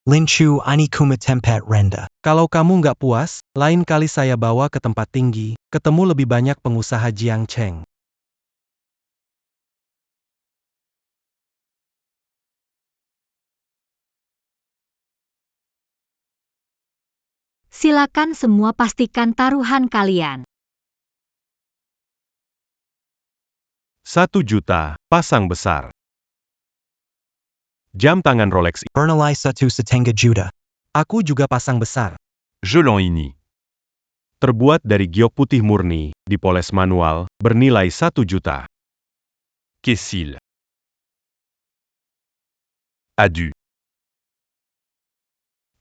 Lin Chu ini kuma tempat rendah. Kalau kamu nggak puas, lain kali saya bawa ke tempat tinggi, ketemu lebih banyak pengusaha Jiang Cheng. silakan semua pastikan taruhan kalian. 1 juta, pasang besar. Jam tangan Rolex Bernalai 1,5 juta. Aku juga pasang besar. Jelan ini. terbuat dari giok putih murni, dipoles manual, bernilai 1 juta. Kessil. Adu.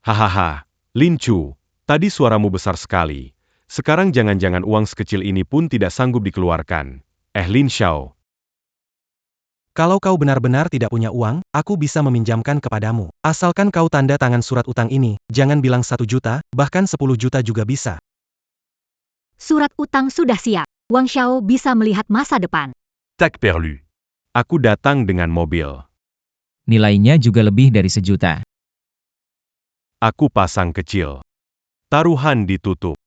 Hahaha, Lin Chu, tadi suaramu besar sekali. Sekarang jangan-jangan uang sekecil ini pun tidak sanggup dikeluarkan. Lin Xiao. Kalau kau benar-benar tidak punya uang, aku bisa meminjamkan kepadamu. Asalkan kau tanda tangan surat utang ini, jangan bilang 1 juta, bahkan 10 juta juga bisa. Surat utang sudah siap. Wang Xiao bisa melihat masa depan. Tac perlu. Aku datang dengan mobil. Nilainya juga lebih dari 1 juta. Aku pasang kecil. Taruhan ditutup.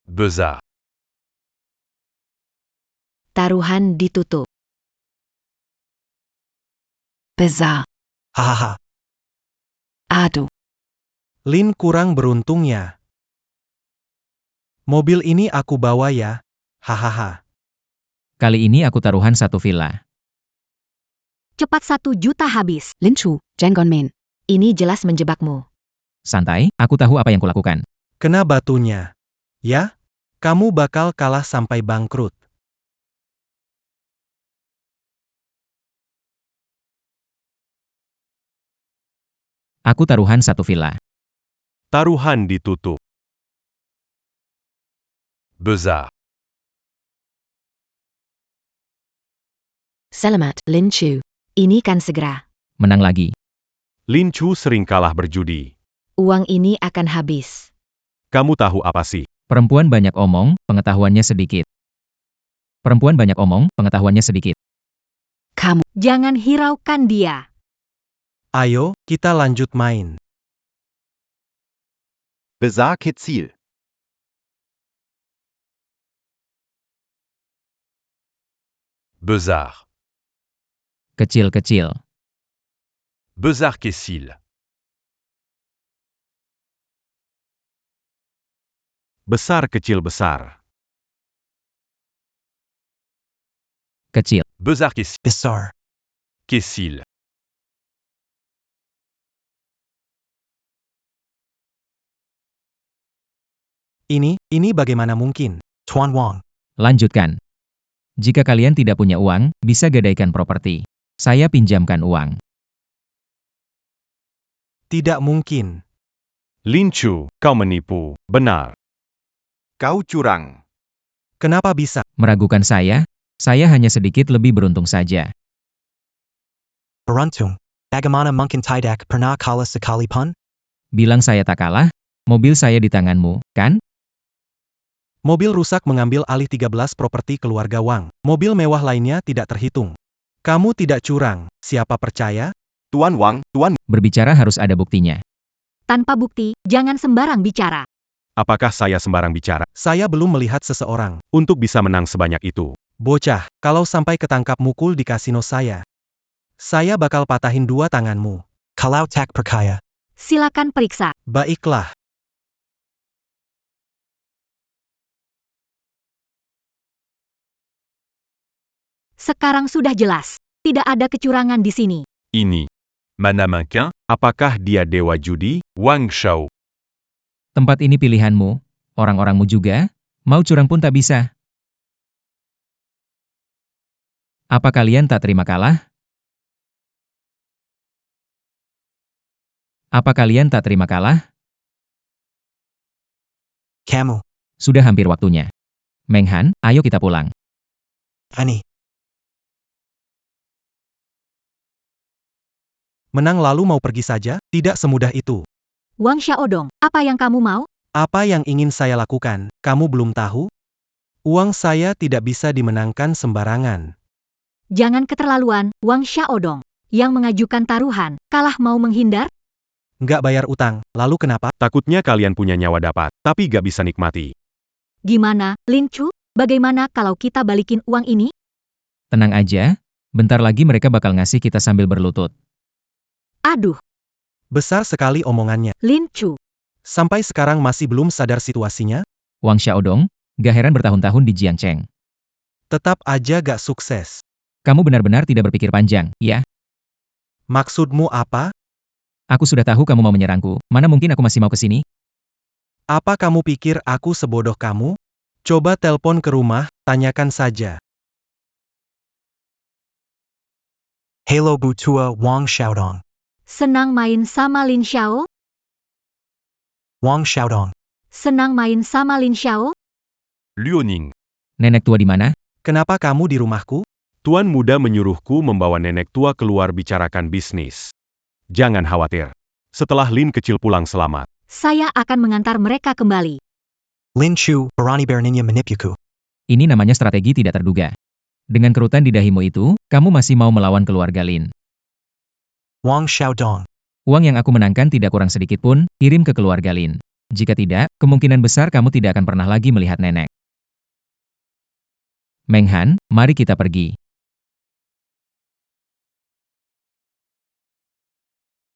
Bezar. Taruhan ditutup. Besar. Hahaha. Aduh. Lin kurang beruntungnya. Mobil ini aku bawa ya. Hahaha. Kali ini aku taruhan 1 villa. Cepat 1 juta habis. Lin Chu, Jenggonmin. Ini jelas menjebakmu. Santai, aku tahu apa yang kulakukan. Kena batunya. Ya? Kamu bakal kalah sampai bangkrut. Aku taruhan 1 villa. Taruhan ditutup. Bezar. Selamat, Lin Chu. Ini kan segera. Menang lagi. Lin Chu sering kalah berjudi. Uang ini akan habis. Kamu tahu apa sih? Perempuan banyak omong, pengetahuannya sedikit. Perempuan banyak omong, pengetahuannya sedikit. Kamu. Jangan hiraukan dia. Ayo, kita lanjut main. Besar Kitzil. Bezar. Kecil-kecil. Bezar Kessil. Besar kecil besar. Kecil. Bezar Kessil. Besar. Kessil. Ini bagaimana mungkin? Tuan Wang. Lanjutkan. Jika kalian tidak punya uang, bisa gadaikan properti. Saya pinjamkan uang. Tidak mungkin. Lin Chu, kau menipu. Benar. Kau curang. Kenapa bisa? Meragukan saya hanya sedikit lebih beruntung saja. Beruntung. Bagaimana mungkin tidak pernah kalah sekali pun? Bilang saya tak kalah, mobil saya di tanganmu, kan? Mobil rusak mengambil alih 13 properti keluarga Wang. Mobil mewah lainnya tidak terhitung. Kamu tidak curang, siapa percaya? Tuan Wang, Tuan. Berbicara harus ada buktinya. Tanpa bukti, jangan sembarang bicara. Apakah saya sembarang bicara? Saya belum melihat seseorang. Untuk bisa menang sebanyak itu. Bocah, kalau sampai ketangkap mukul di kasino saya bakal patahin 2 tanganmu. Kalau tak percaya. Silakan periksa. Baiklah. Sekarang sudah jelas. Tidak ada kecurangan di sini. Ini. Mana Manquin. Apakah dia dewa judi? Wang Xiao. Tempat ini pilihanmu, orang-orangmu juga, mau curang pun tak bisa. Apa kalian tak terima kalah? Apa kalian tak terima kalah? Kamu. Sudah hampir waktunya. Meng Han, ayo kita pulang. Ani. Menang lalu mau pergi saja? Tidak semudah itu. Wang Xiaodong, apa yang kamu mau? Apa yang ingin saya lakukan, kamu belum tahu? Uang saya tidak bisa dimenangkan sembarangan. Jangan keterlaluan, Wang Xiaodong. Yang mengajukan taruhan, kalah mau menghindar? Nggak bayar utang, lalu kenapa? Takutnya kalian punya nyawa dapat, tapi gak bisa nikmati. Gimana, Lin Chu? Bagaimana kalau kita balikin uang ini? Tenang aja, bentar lagi mereka bakal ngasih kita sambil berlutut. Aduh, Besar sekali omongannya. Lin Chu. Sampai sekarang masih belum sadar situasinya? Wang Xiaodong, gak heran bertahun-tahun di Jiangcheng. Tetap aja gak sukses. Kamu benar-benar tidak berpikir panjang, ya? Maksudmu apa? Aku sudah tahu kamu mau menyerangku, mana mungkin aku masih mau ke sini? Apa kamu pikir aku sebodoh kamu? Coba telepon ke rumah, tanyakan saja. Halo Butua Wang Xiaodong. Senang main sama Lin Xiao? Wang Xiaodong. Senang main sama Lin Xiao? Luoning. Nenek tua di mana? Kenapa kamu di rumahku? Tuan muda menyuruhku membawa nenek tua keluar bicarakan bisnis. Jangan khawatir. Setelah Lin kecil pulang selamat, Saya akan mengantar mereka kembali. Lin Chu, Barani Berninya Manipuku. Ini namanya strategi tidak terduga. Dengan kerutan di dahimu itu, kamu masih mau melawan keluarga Lin. Wang Xiaodong. Uang yang aku menangkan tidak kurang sedikit pun, kirim ke keluarga Lin. Jika tidak, kemungkinan besar kamu tidak akan pernah lagi melihat nenek. Meng Han, mari kita pergi.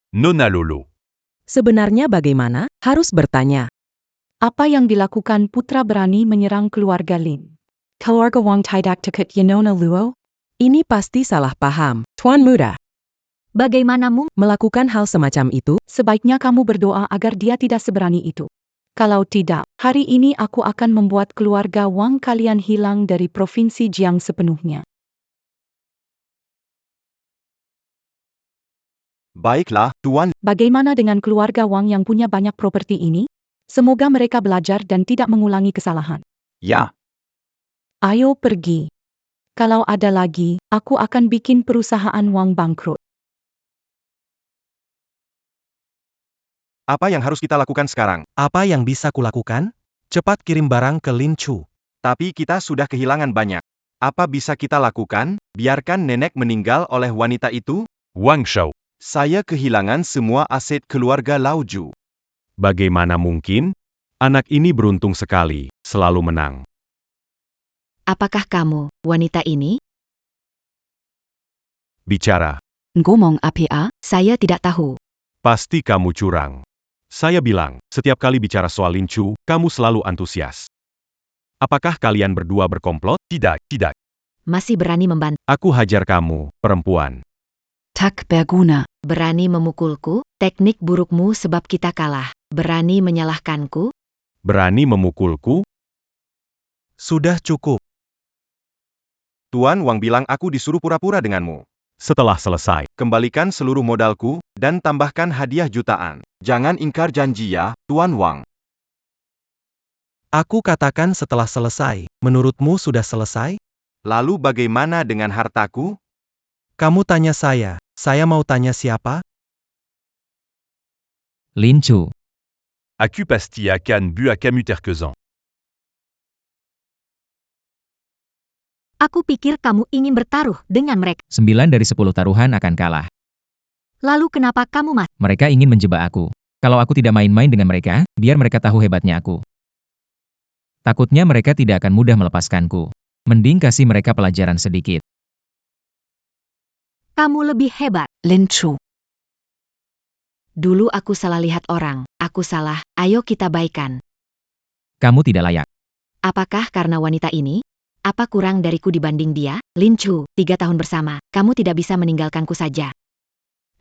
Nona Lolo. Sebenarnya bagaimana? Harus bertanya. Apa yang dilakukan putra berani menyerang keluarga Lin? Keluarga Wang tidak dekat Nona Luo? Ini pasti salah paham. Tuan Muda, Bagaimana Mung? melakukan hal semacam itu, Sebaiknya kamu berdoa agar dia tidak seberani itu. Kalau tidak, hari ini aku akan membuat keluarga Wang kalian hilang dari provinsi Jiang sepenuhnya. Baiklah, Tuan. Bagaimana dengan keluarga Wang yang punya banyak properti ini? Semoga mereka belajar dan tidak mengulangi kesalahan. Ja. Ayo pergi. Kalau ada lagi, aku akan bikin perusahaan Wang bangkrut. Apa yang harus kita lakukan sekarang? Apa yang bisa kulakukan? Cepat kirim barang ke Lin Chu. Tapi kita sudah kehilangan banyak. Apa bisa kita lakukan? Biarkan nenek meninggal oleh wanita itu? Wang Shao. Saya kehilangan semua aset keluarga Lauju. bagaimana mungkin? Anak ini beruntung sekali, selalu menang. Apakah kamu, wanita ini? Bicara, Ngomong apa? Saya tidak tahu. pasti kamu curang. Saya bilang, setiap kali bicara soal Lin Chu, kamu selalu antusias. Apakah kalian berdua berkomplot? Tidak, tidak. Masih berani membantu. Aku hajar kamu, perempuan. Tak berguna. Berani memukulku, teknik burukmu sebab kita kalah. Berani menyalahkanku, Berani memukulku? Sudah cukup. Tuan Wang bilang aku disuruh pura-pura denganmu. Setelah selesai, Kembalikan seluruh modalku, dan tambahkan hadiah jutaan. Jangan ingkar janji ya, Tuan Wang. Aku katakan setelah selesai. Menurutmu sudah selesai? Lalu bagaimana dengan hartaku? Kamu tanya saya mau tanya siapa? Lin Chu. Aku pasti akan bu kamu terkezan. Aku pikir kamu ingin bertaruh dengan mereka. 9 dari 10 taruhan akan kalah. Lalu kenapa kamu mati? Mereka ingin menjebak aku. Kalau aku tidak main-main dengan mereka, biar mereka tahu hebatnya aku. Takutnya mereka tidak akan mudah melepaskanku. Mending kasih mereka pelajaran sedikit. Kamu lebih hebat. Lin Chu. dulu aku salah lihat orang. Aku salah, ayo kita baikan. Kamu tidak layak. Apakah karena wanita ini? Apa kurang dariku dibanding dia? Lin Chu, 3 tahun bersama, kamu tidak bisa meninggalkanku saja.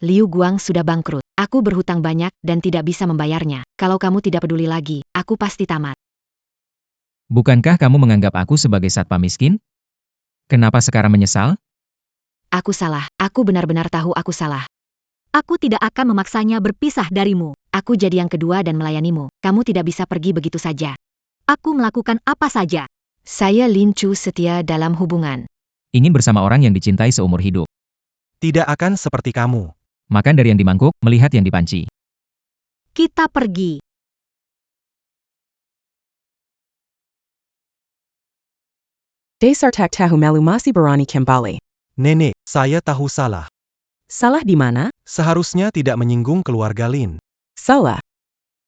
Liu Guang sudah bangkrut. Aku berhutang banyak dan tidak bisa membayarnya. Kalau kamu tidak peduli lagi, aku pasti tamat. Bukankah kamu menganggap aku sebagai satpam miskin? Kenapa sekarang menyesal? Aku salah, aku benar-benar tahu aku salah. Aku tidak akan memaksanya berpisah darimu. Aku jadi yang kedua dan melayanimu. Kamu tidak bisa pergi begitu saja. Aku melakukan apa saja. Saya Lin Chu setia dalam hubungan. Ingin bersama orang yang dicintai seumur hidup. Tidak akan seperti kamu. Makan dari yang dimangkuk, melihat yang dipanci. Kita pergi. Dasar tak tahu malu masih berani kembali. Nenek, saya tahu salah. Salah di mana? Seharusnya tidak menyinggung keluarga Lin. Salah.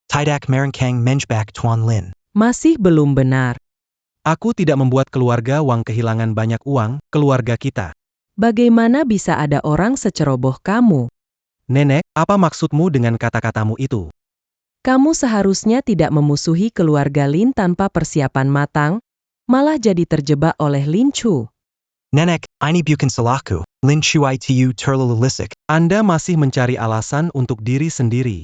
Tidak merengkang menjbak Tuan Lin. Masih belum benar. Aku tidak membuat keluarga Wang kehilangan banyak uang, keluarga kita. Bagaimana bisa ada orang seceroboh kamu? Nenek, apa maksudmu dengan kata-katamu itu? Kamu seharusnya tidak memusuhi keluarga Lin tanpa persiapan matang, malah jadi terjebak oleh Lin Chu. Nenek, ini bukan salahku. Lin Shui tu terlalu lisik. Anda masih mencari alasan untuk diri sendiri.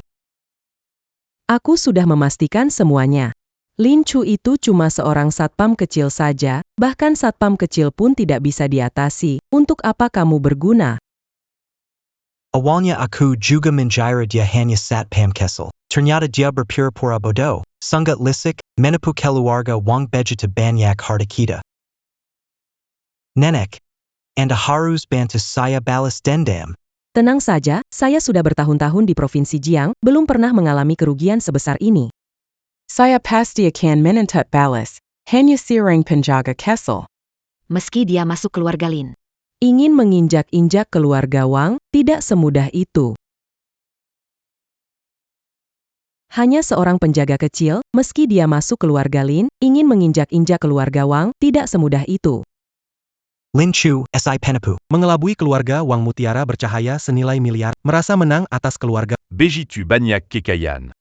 Aku sudah memastikan semuanya. Lin Chu itu cuma seorang satpam kecil saja, bahkan satpam kecil pun tidak bisa diatasi. Untuk apa kamu berguna? Awalnya aku juga mengira dia hanya satpam kecil. Ternyata dia berpura-pura bodoh. Sangat lisik, menipu keluarga Wang begitu banyak harta kita. Nenek, Anda harus bantu saya balas dendam. Tenang saja, saya sudah bertahun-tahun di Provinsi Jiang, belum pernah mengalami kerugian sebesar ini. Saya pasti akan menuntut balas. Hanya seorang penjaga Kessel. Meski dia masuk keluarga Lin. Ingin menginjak-injak keluarga Wang, tidak semudah itu. Hanya seorang penjaga kecil, meski dia masuk keluarga Lin, ingin menginjak-injak keluarga Wang, tidak semudah itu. Lin Chu, si penipu. Mengelabui keluarga Wang Mutiara bercahaya senilai miliar, merasa menang atas keluarga. Begitu banyak kekayaan.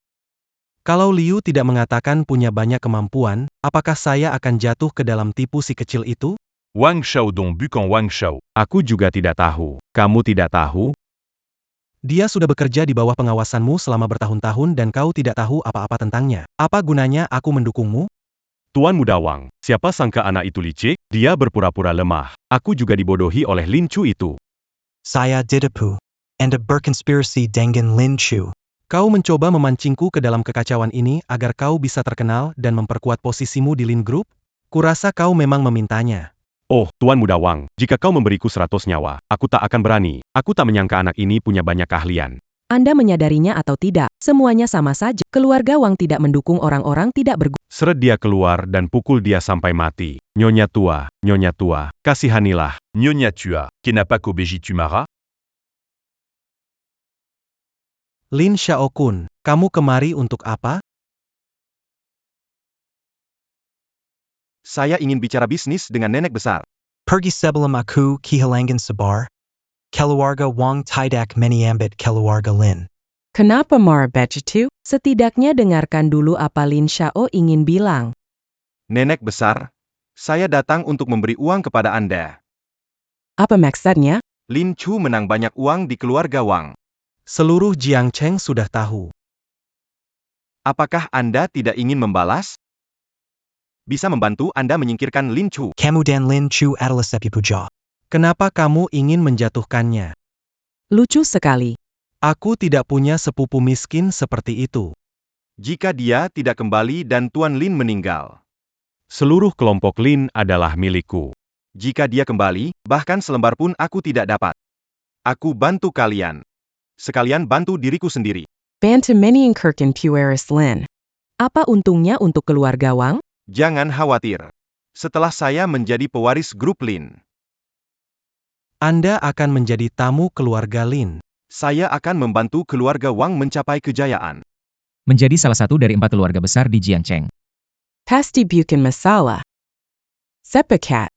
Kalau Liu tidak mengatakan punya banyak kemampuan, apakah saya akan jatuh ke dalam tipu si kecil itu? Wang Xiaodong bukan Wang Xiao. Aku juga tidak tahu. Kamu tidak tahu? Dia sudah bekerja di bawah pengawasanmu selama bertahun-tahun dan kau tidak tahu apa-apa tentangnya. Apa gunanya aku mendukungmu? Tuan Muda Wang, siapa sangka anak itu licik? Dia berpura-pura lemah. Aku juga dibodohi oleh Lin Chu itu. Saya ditipu. Anda berkonspirasi dengan Lin Chu. Kau mencoba memancingku ke dalam kekacauan ini agar kau bisa terkenal dan memperkuat posisimu di Lin Group? Kurasa kau memang memintanya. Oh, Tuan Muda Wang, jika kau memberiku 100 nyawa, aku tak akan berani. Aku tak menyangka anak ini punya banyak keahlian. Anda menyadarinya atau tidak, semuanya sama saja. Keluarga Wang tidak mendukung orang-orang tidak berguna. Seret dia keluar dan pukul dia sampai mati. Nyonya tua, kasihanilah. Nyonya Tua, kenapa kau begitu marah? Lin Xiaokun, kamu kemari untuk apa? Saya ingin bicara bisnis dengan nenek besar. Pergi sebelum aku kehilangan sabar. Keluarga Wang tidak menyambut keluarga Lin. Kenapa marah begitu? Setidaknya dengarkan dulu apa Lin Xiao ingin bilang. Nenek besar, saya datang untuk memberi uang kepada Anda. Apa maksudnya? Lin Chu menang banyak uang di keluarga Wang. Seluruh Jiangcheng sudah tahu. Apakah Anda tidak ingin membalas? Bisa membantu Anda menyingkirkan Lin Chu. Kamu dan Lin Chu adalah sepupu. Kenapa kamu ingin menjatuhkannya? Lucu sekali. Aku tidak punya sepupu miskin seperti itu. Jika dia tidak kembali dan Tuan Lin meninggal. Seluruh kelompok Lin adalah milikku. Jika dia kembali, bahkan selembar pun aku tidak dapat. Aku bantu kalian. Sekalian bantu diriku sendiri. Bantu meningkirkan Pueris Lin. Apa untungnya untuk keluarga Wang? Jangan khawatir. Setelah saya menjadi pewaris grup Lin, Anda akan menjadi tamu keluarga Lin. saya akan membantu keluarga Wang mencapai kejayaan. Menjadi salah satu dari 4 keluarga besar di Jiangcheng. Pasti bukan masalah. Sepakat.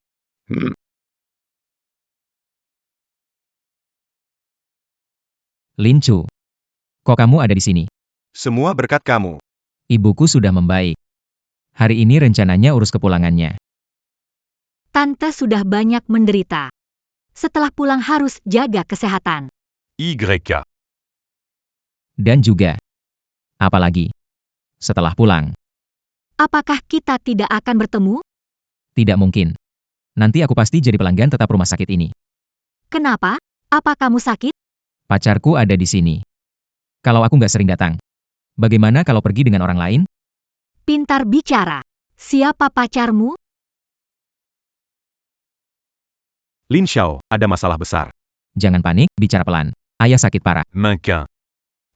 Lin Chu. Kok kamu ada di sini? Semua berkat kamu. Ibuku sudah membaik. Hari ini rencananya urus kepulangannya. Tante sudah banyak menderita. Setelah pulang harus jaga kesehatan. YK. Dan juga. Apalagi. Setelah pulang. Apakah kita tidak akan bertemu? Tidak mungkin. Nanti aku pasti jadi pelanggan tetap rumah sakit ini. Kenapa? Apa kamu sakit? Pacarku ada di sini. Kalau aku nggak sering datang. Bagaimana kalau pergi dengan orang lain? Pintar bicara. Siapa pacarmu? Lin Xiao, ada masalah besar. Jangan panik, bicara pelan. Ayah sakit parah. Mungkin.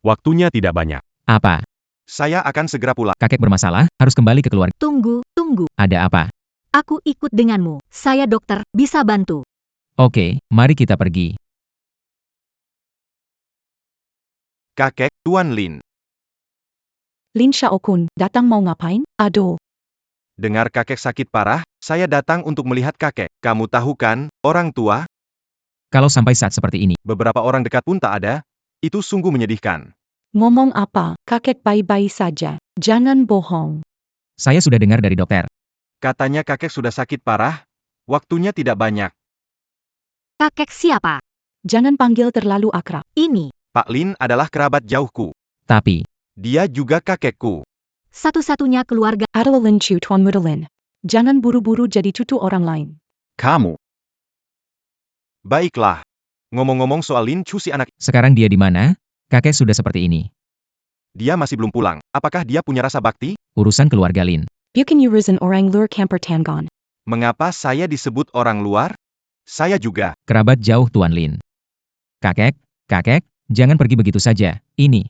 Waktunya tidak banyak. Apa? Saya akan segera pulang. Kakek bermasalah, harus kembali ke keluarga. Tunggu, tunggu. Ada apa? Aku ikut denganmu. Saya dokter, bisa bantu. Oke, mari kita pergi. Kakek, Tuan Lin. Lin Xiaokun, datang mau ngapain? Aduh, Dengar kakek sakit parah, saya datang untuk melihat kakek. Kamu tahu kan, orang tua, Kalau sampai saat seperti ini, beberapa orang dekat pun tak ada. Itu sungguh menyedihkan. ngomong apa? Kakek baik-baik saja. Jangan bohong. saya sudah dengar dari dokter. Katanya kakek sudah sakit parah, waktunya tidak banyak. Kakek siapa? Jangan panggil terlalu akrab. Ini. Pak Lin adalah kerabat jauhku. Tapi, Dia juga kakekku. Satu-satunya keluarga. Adalah Lin Chu Tuan Mudelin. Jangan buru-buru jadi cucu orang lain. Kamu. Baiklah. Ngomong-ngomong soal Lin Chu si anak, sekarang dia di mana? Kakek sudah seperti ini. dia masih belum pulang. Apakah dia punya rasa bakti? Urusan keluarga Lin. Bukan urusan orang luar camper Tangon. Mengapa saya disebut orang luar? Saya juga. Kerabat jauh Tuan Lin. Kakek, jangan pergi begitu saja. Ini.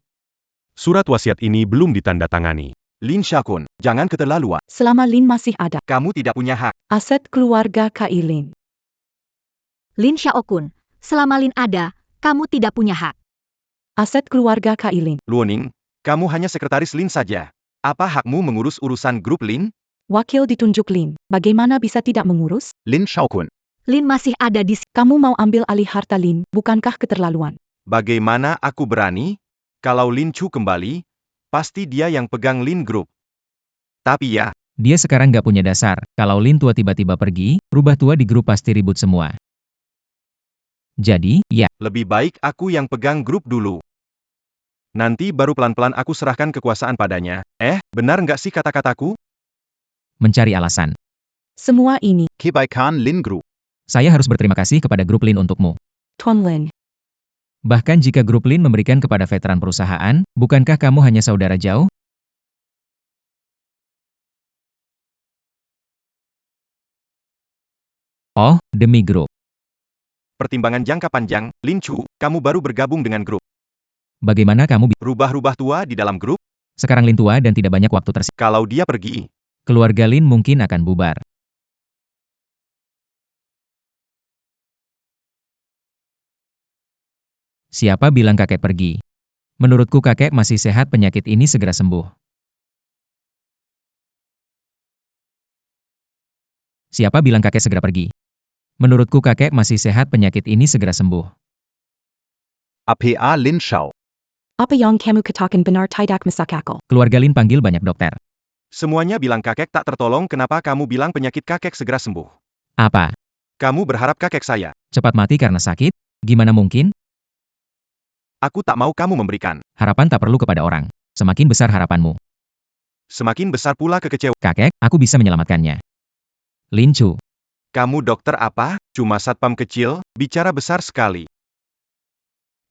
Surat wasiat ini belum ditandatangani. Lin Xiaokun, jangan keterlaluan. Selama Lin masih ada. Kamu tidak punya hak. Aset keluarga Kai Lin. Lin Xiaokun. Selama Lin ada, kamu tidak punya hak. Aset keluarga Kai Lin. Luoning, kamu hanya sekretaris Lin saja. Apa hakmu mengurus urusan grup Lin? Wakil ditunjuk Lin. Bagaimana bisa tidak mengurus? Lin Xiaokun. Lin masih ada di sini. Kamu mau ambil alih harta Lin, bukankah keterlaluan? Bagaimana aku berani? Kalau Lin Chu kembali, pasti dia yang pegang Lin Group. Tapi ya, Dia sekarang nggak punya dasar. Kalau Lin tua tiba-tiba pergi, rubah tua di grup pasti ribut semua. Jadi, ya, lebih baik aku yang pegang grup dulu. Nanti baru pelan-pelan aku serahkan kekuasaan padanya. Benar nggak sih kata-kataku? mencari alasan. Semua ini, Kebaikan Lin Group. Saya harus berterima kasih kepada grup Lin untukmu. Tuan Lin. Bahkan jika grup Lin memberikan kepada veteran perusahaan, bukankah kamu hanya saudara jauh? Oh, demi grup. Pertimbangan jangka panjang, Lin Chu, kamu baru bergabung dengan grup. Bagaimana kamu Rubah-rubah tua di dalam grup? sekarang Lin tua dan tidak banyak waktu tersisa. Kalau dia pergi, Keluarga Lin mungkin akan bubar. Siapa bilang kakek pergi? Menurutku kakek masih sehat, penyakit ini segera sembuh. Siapa bilang kakek segera pergi? Menurutku kakek masih sehat, penyakit ini segera sembuh. APA Lin Xiao. Apa yang kamu katakan benar tidak masuk akal. Keluarga Lin panggil banyak dokter. semuanya bilang kakek tak tertolong. Kenapa kamu bilang penyakit kakek segera sembuh? Apa? Kamu berharap kakek saya. Cepat mati karena sakit? Gimana mungkin? Aku tak mau kamu memberikan. Harapan tak perlu kepada orang. Semakin besar harapanmu. Semakin besar pula kekecewaan. Kakek, aku bisa menyelamatkannya. Lin Chu. Kamu dokter apa? Cuma satpam kecil, bicara besar sekali.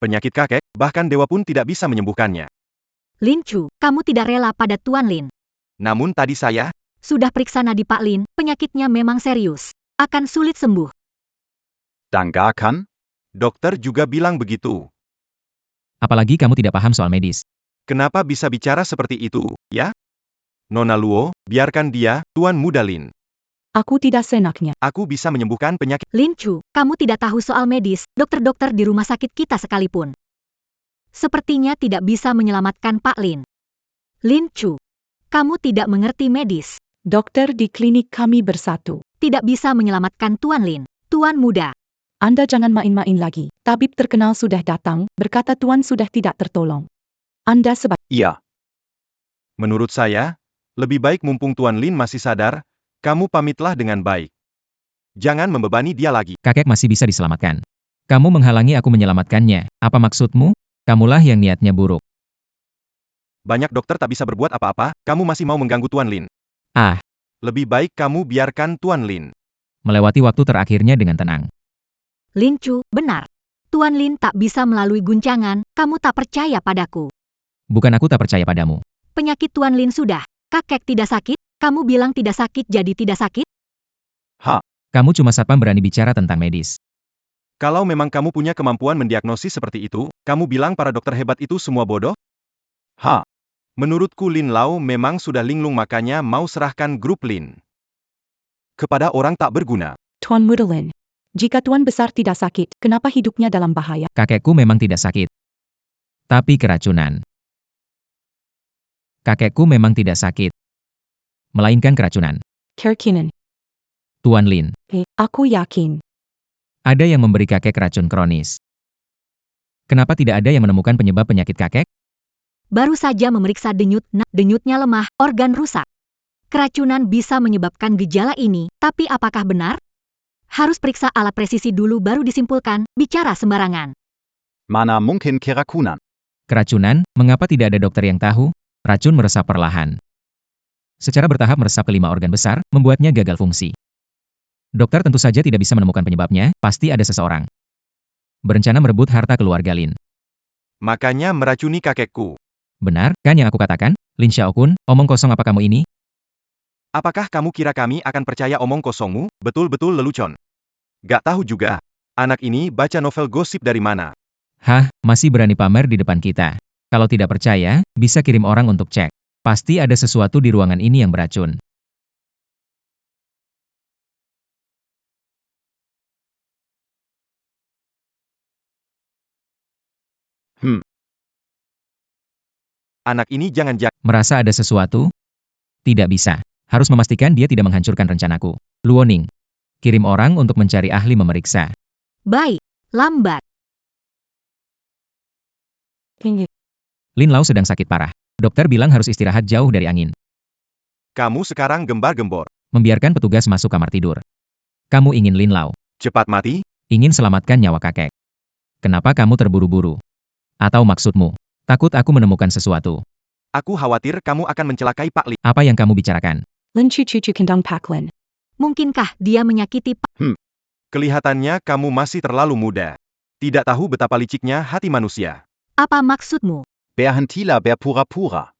Penyakit kakek, bahkan dewa pun tidak bisa menyembuhkannya. Lin Chu, kamu tidak rela pada Tuan Lin. Namun tadi saya, Sudah periksa nadi Pak Lin, penyakitnya memang serius. Akan sulit sembuh. Danggakan. dokter juga bilang begitu. Apalagi kamu tidak paham soal medis. Kenapa bisa bicara seperti itu, ya? Nona Luo, biarkan dia, Tuan Muda Lin. Aku tidak senaknya. Aku bisa menyembuhkan penyakit. Lin Chu, kamu tidak tahu soal medis, dokter-dokter di rumah sakit kita sekalipun. Sepertinya tidak bisa menyelamatkan Pak Lin. Lin Chu, kamu tidak mengerti medis. Dokter di klinik kami bersatu. Tidak bisa menyelamatkan Tuan Lin. Tuan muda. Anda jangan main-main lagi. Tabib terkenal sudah datang, berkata Tuan sudah tidak tertolong. Anda Iya. Menurut saya, lebih baik mumpung Tuan Lin masih sadar, kamu pamitlah dengan baik. Jangan membebani dia lagi. Kakek masih bisa diselamatkan. Kamu menghalangi aku menyelamatkannya. Apa maksudmu? Kamulah yang niatnya buruk. Banyak dokter tak bisa berbuat apa-apa, kamu masih mau mengganggu Tuan Lin. Ah, Lebih baik kamu biarkan Tuan Lin. melewati waktu terakhirnya dengan tenang. Lin Chu, benar. Tuan Lin tak bisa melalui guncangan, kamu tak percaya padaku. Bukan aku tak percaya padamu. Penyakit Tuan Lin sudah. Kakek tidak sakit, kamu bilang tidak sakit jadi tidak sakit? Kamu cuma satpam berani bicara tentang medis. Kalau memang kamu punya kemampuan mendiagnosis seperti itu, kamu bilang para dokter hebat itu semua bodoh? Ha. Menurutku Lin Lau memang sudah linglung makanya mau serahkan grup Lin kepada orang tak berguna. Tuan Muda Lin, jika Tuan Besar tidak sakit, kenapa hidupnya dalam bahaya? Kakekku memang tidak sakit. Tapi keracunan. Kakekku memang tidak sakit. Melainkan keracunan. Keyakinan. Tuan Lin, Aku yakin. ada yang memberi kakek racun kronis. Kenapa tidak ada yang menemukan penyebab penyakit kakek? Baru saja memeriksa denyutnya lemah, organ rusak. Keracunan bisa menyebabkan gejala ini, tapi apakah benar? Harus periksa alat presisi dulu baru disimpulkan, bicara sembarangan. Mana mungkin keracunan? Keracunan, mengapa tidak ada dokter yang tahu? Racun meresap perlahan. Secara bertahap meresap ke 5 organ besar, membuatnya gagal fungsi. Dokter tentu saja tidak bisa menemukan penyebabnya, pasti ada seseorang berencana merebut harta keluarga Lin. Makanya meracuni kakekku. Benar, kan yang aku katakan? Lin Xiaokun, omong kosong apa kamu ini? Apakah kamu kira kami akan percaya omong kosongmu? Betul-betul lelucon. Gak tahu juga. Anak ini baca novel gosip dari mana? Hah, masih berani pamer di depan kita. Kalau tidak percaya, bisa kirim orang untuk cek. Pasti ada sesuatu di ruangan ini yang beracun. Anak ini jangan-jangan Merasa ada sesuatu? Tidak bisa. Harus memastikan dia tidak menghancurkan rencanaku. Luoning, kirim orang untuk mencari ahli memeriksa. Baik, lambat. Lin Lau sedang sakit parah. Dokter bilang harus istirahat jauh dari angin. kamu sekarang gembar-gembor. Membiarkan petugas masuk kamar tidur. Kamu ingin Lin Lau? Cepat mati? Ingin selamatkan nyawa kakek. Kenapa kamu terburu-buru? Atau maksudmu, takut aku menemukan sesuatu? Aku khawatir kamu akan mencelakai Pak Li. Apa yang kamu bicarakan? Lin Cucu Kendang Pak Lin. Mungkinkah dia menyakiti Kelihatannya kamu masih terlalu muda. Tidak tahu betapa liciknya hati manusia. Apa maksudmu? Berhentilah berpura-pura.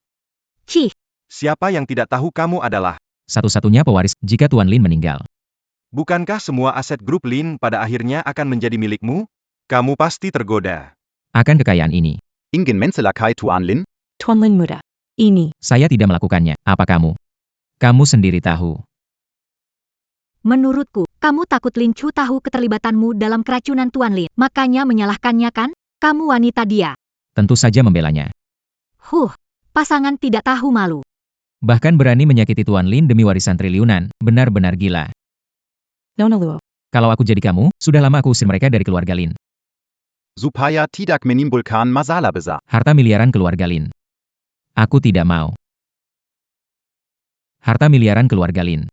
Cih, Siapa yang tidak tahu kamu adalah? Satu-satunya pewaris jika Tuan Lin meninggal. Bukankah semua aset grup Lin pada akhirnya akan menjadi milikmu? Kamu pasti tergoda. Akan kekayaan ini. Ingen Menselakai Tuan Lin? Tuan Lin Muda. Ini. Saya tidak melakukannya. Apa kamu? Kamu sendiri tahu. menurutku, kamu takut Lin Chu tahu keterlibatanmu dalam keracunan Tuan Lin, makanya menyalahkannya kan? Kamu wanita dia. Tentu saja membelanya. Pasangan tidak tahu malu. Bahkan berani menyakiti Tuan Lin demi warisan triliunan. Benar-benar gila. Nona Luo. Kalau aku jadi kamu, sudah lama aku usir mereka dari keluarga Lin. Supaya tidak menimbulkan masalah besar. Harta miliaran keluarga Lin. Aku tidak mau. Harta miliaran keluarga Lin.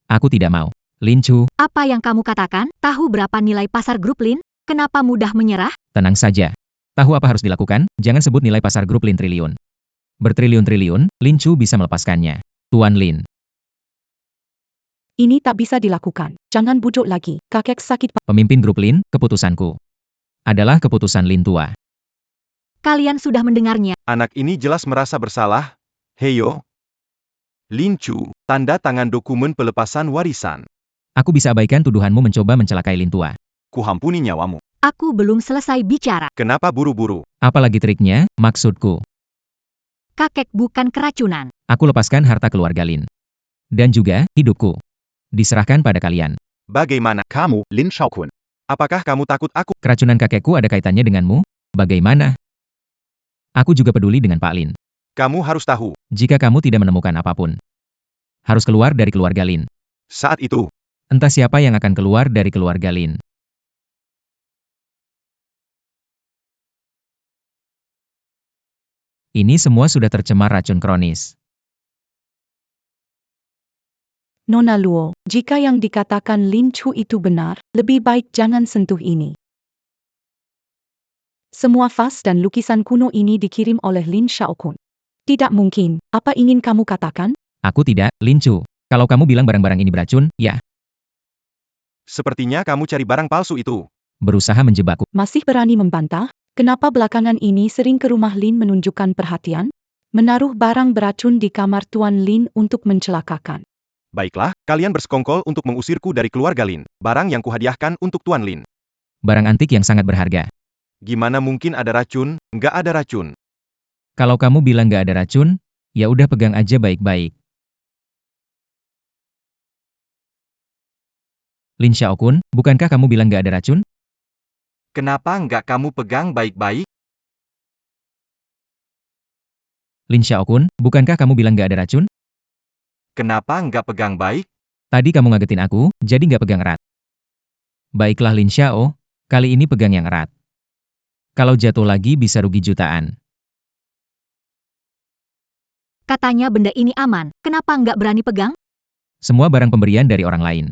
Aku tidak mau. Lin Chu, Apa yang kamu katakan? Tahu berapa nilai pasar grup Lin? Kenapa mudah menyerah? tenang saja. Tahu apa harus dilakukan? Jangan sebut nilai pasar grup Lin triliun. Bertriliun-triliun, Lin Chu bisa melepaskannya. Tuan Lin, Ini tak bisa dilakukan. Jangan bujuk lagi. Kakek sakit. pemimpin grup Lin, keputusanku adalah keputusan Lin tua. Kalian sudah mendengarnya. Anak ini jelas merasa bersalah. Heyo. Lin Chu, tanda tangan dokumen pelepasan warisan. Aku bisa abaikan tuduhanmu mencoba mencelakai Lin tua. Kuhampuni nyawamu. Aku belum selesai bicara. Kenapa buru-buru? Apalagi triknya, maksudku. Kakek bukan keracunan. Aku lepaskan harta keluarga Lin. Dan juga, hidupku. Diserahkan pada kalian. Bagaimana? Kamu, Lin Xiaokun. Apakah kamu takut aku? Keracunan kakekku ada kaitannya denganmu? Bagaimana? Aku juga peduli dengan Pak Lin. Kamu harus tahu. Jika kamu tidak menemukan apapun, harus keluar dari keluarga Lin. Saat itu, Entah siapa yang akan keluar dari keluarga Lin. Ini semua sudah tercemar racun kronis. Nona Luo, jika yang dikatakan Lin Chu itu benar, lebih baik jangan sentuh ini. Semua vas dan lukisan kuno ini dikirim oleh Lin Xiaokun. Tidak mungkin. Apa ingin kamu katakan? Aku tidak, Lin Chu. Kalau kamu bilang barang-barang ini beracun, ya, sepertinya kamu cari barang palsu itu. berusaha menjebakku. Masih berani membantah? Kenapa belakangan ini sering ke rumah Lin menunjukkan perhatian? Menaruh barang beracun di kamar Tuan Lin untuk mencelakakan. Baiklah, kalian bersekongkol untuk mengusirku dari keluarga Lin. Barang yang kuhadiahkan untuk Tuan Lin. Barang antik yang sangat berharga. Gimana mungkin ada racun? Nggak ada racun. Kalau kamu bilang nggak ada racun, ya udah pegang aja baik-baik. Lin Xiaokun, bukankah kamu bilang nggak ada racun? Kenapa nggak kamu pegang baik-baik? Lin Xiaokun, bukankah kamu bilang nggak ada racun? Kenapa nggak pegang baik? Tadi kamu ngagetin aku, jadi nggak pegang erat. Baiklah Lin Xiao, kali ini pegang yang erat. Kalau jatuh lagi bisa rugi jutaan. Katanya benda ini aman, kenapa nggak berani pegang? Semua barang pemberian dari orang lain.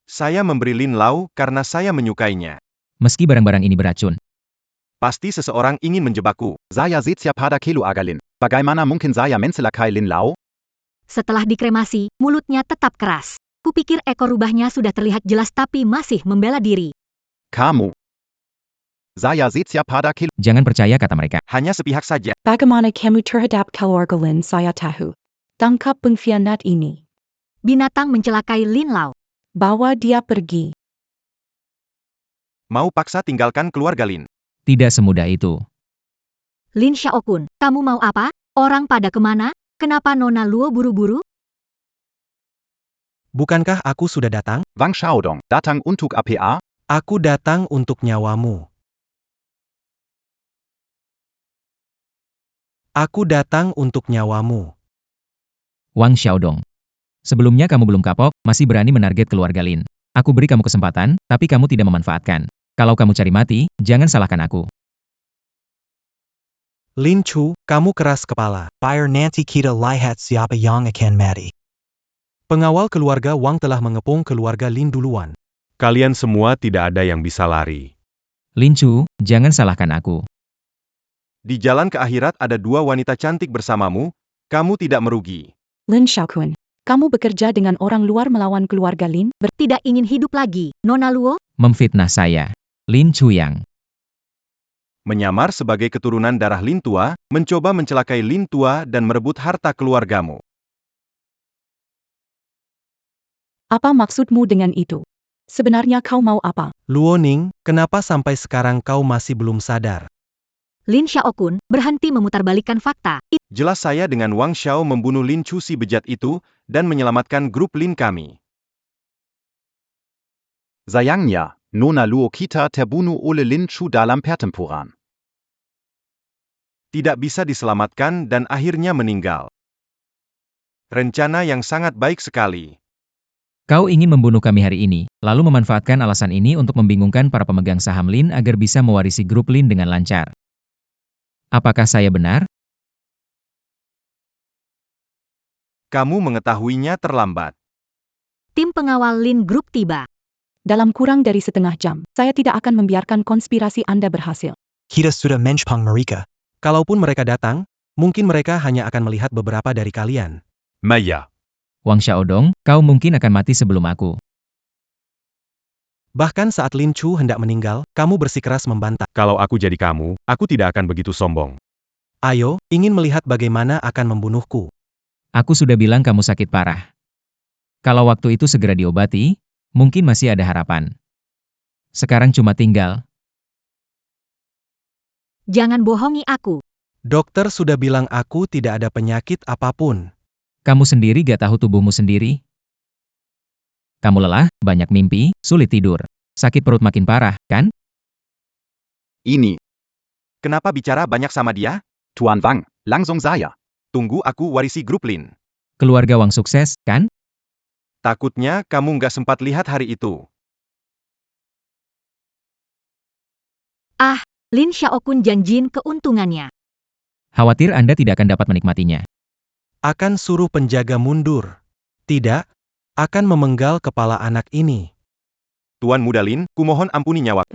Saya memberi Lin Lao karena saya menyukainya. Meski barang-barang ini beracun. Pasti seseorang ingin menjebakku. Saya zitsya pada kilo agalin. Bagaimana mungkin saya mencelakai Lin Lao? Setelah dikremasi, mulutnya tetap keras. Kupikir ekor rubahnya sudah terlihat jelas tapi masih membela diri. Kamu. Saya zitsya pada kilo. Jangan percaya kata mereka. Hanya sepihak saja. Bagaimana kamu terhadap keluarga Lin saya tahu. Tangkap pengkhianat ini. Binatang mencelakai Lin Lao. Bawa dia pergi. Mau paksa tinggalkan keluarga Lin. Tidak semudah itu. Lin Xiaokun, kamu mau apa? Orang pada kemana? Kenapa Nona Luo buru-buru? Bukankah aku sudah datang? Wang Xiaodong, datang untuk apa? Aku datang untuk nyawamu. Aku datang untuk nyawamu. Wang Xiaodong. Sebelumnya kamu belum kapok, masih berani menarget keluarga Lin. Aku beri kamu kesempatan, tapi kamu tidak memanfaatkan. Kalau kamu cari mati, jangan salahkan aku. Lin Chu, kamu keras kepala. Buyer nanti kita lihat siapa yang akan mati. Pengawal keluarga Wang telah mengepung keluarga Lin duluan. Kalian semua tidak ada yang bisa lari. Lin Chu, jangan salahkan aku. Di jalan ke akhirat ada dua wanita cantik bersamamu, kamu tidak merugi. Lin Xiaokun, kamu bekerja dengan orang luar melawan keluarga Lin? Tidak ingin hidup lagi, Nona Luo? Memfitnah saya. Lin Chuyang. Menyamar sebagai keturunan darah Lin Tua, mencoba mencelakai Lin Tua dan merebut harta keluargamu. Apa maksudmu dengan itu? Sebenarnya kau mau apa? Luo Ning, kenapa sampai sekarang kau masih belum sadar? Lin Xiaokun berhenti memutarbalikkan fakta. Jelas saya dengan Wang Xiao membunuh Lin Chu si bejat itu, dan menyelamatkan grup Lin kami. Sayangnya, Nona Luo kita terbunuh oleh Lin Chu dalam pertempuran. Tidak bisa diselamatkan dan akhirnya meninggal. Rencana yang sangat baik sekali. Kau ingin membunuh kami hari ini, lalu memanfaatkan alasan ini untuk membingungkan para pemegang saham Lin agar bisa mewarisi grup Lin dengan lancar. Apakah saya benar? Kamu mengetahuinya terlambat. Tim pengawal Lin Group tiba. Dalam kurang dari setengah jam, saya tidak akan membiarkan konspirasi Anda berhasil. Kita sudah menjpang mereka. Kalaupun mereka datang, mungkin mereka hanya akan melihat beberapa dari kalian. Maya. Wang Xiaodong, kau mungkin akan mati sebelum aku. Bahkan saat Lin Chu hendak meninggal, kamu bersikeras membantah. Kalau aku jadi kamu, aku tidak akan begitu sombong. Ayo, ingin melihat bagaimana akan membunuhku. Aku sudah bilang kamu sakit parah. Kalau waktu itu segera diobati, mungkin masih ada harapan. Sekarang cuma tinggal. Jangan bohongi aku. Dokter sudah bilang aku tidak ada penyakit apapun. Kamu sendiri gak tahu tubuhmu sendiri? Kamu lelah, banyak mimpi, sulit tidur. Sakit perut makin parah, kan? Ini. Kenapa bicara banyak sama dia? Tuan Wang, langsung saya. Tunggu aku warisi grup Lin. Keluarga Wang sukses, kan? Takutnya kamu nggak sempat lihat hari itu. Lin Xiaokun janjiin keuntungannya. Khawatir Anda tidak akan dapat menikmatinya. Akan suruh penjaga mundur. Tidak, akan memenggal kepala anak ini. Tuan Muda Lin, kumohon ampuni nyawa.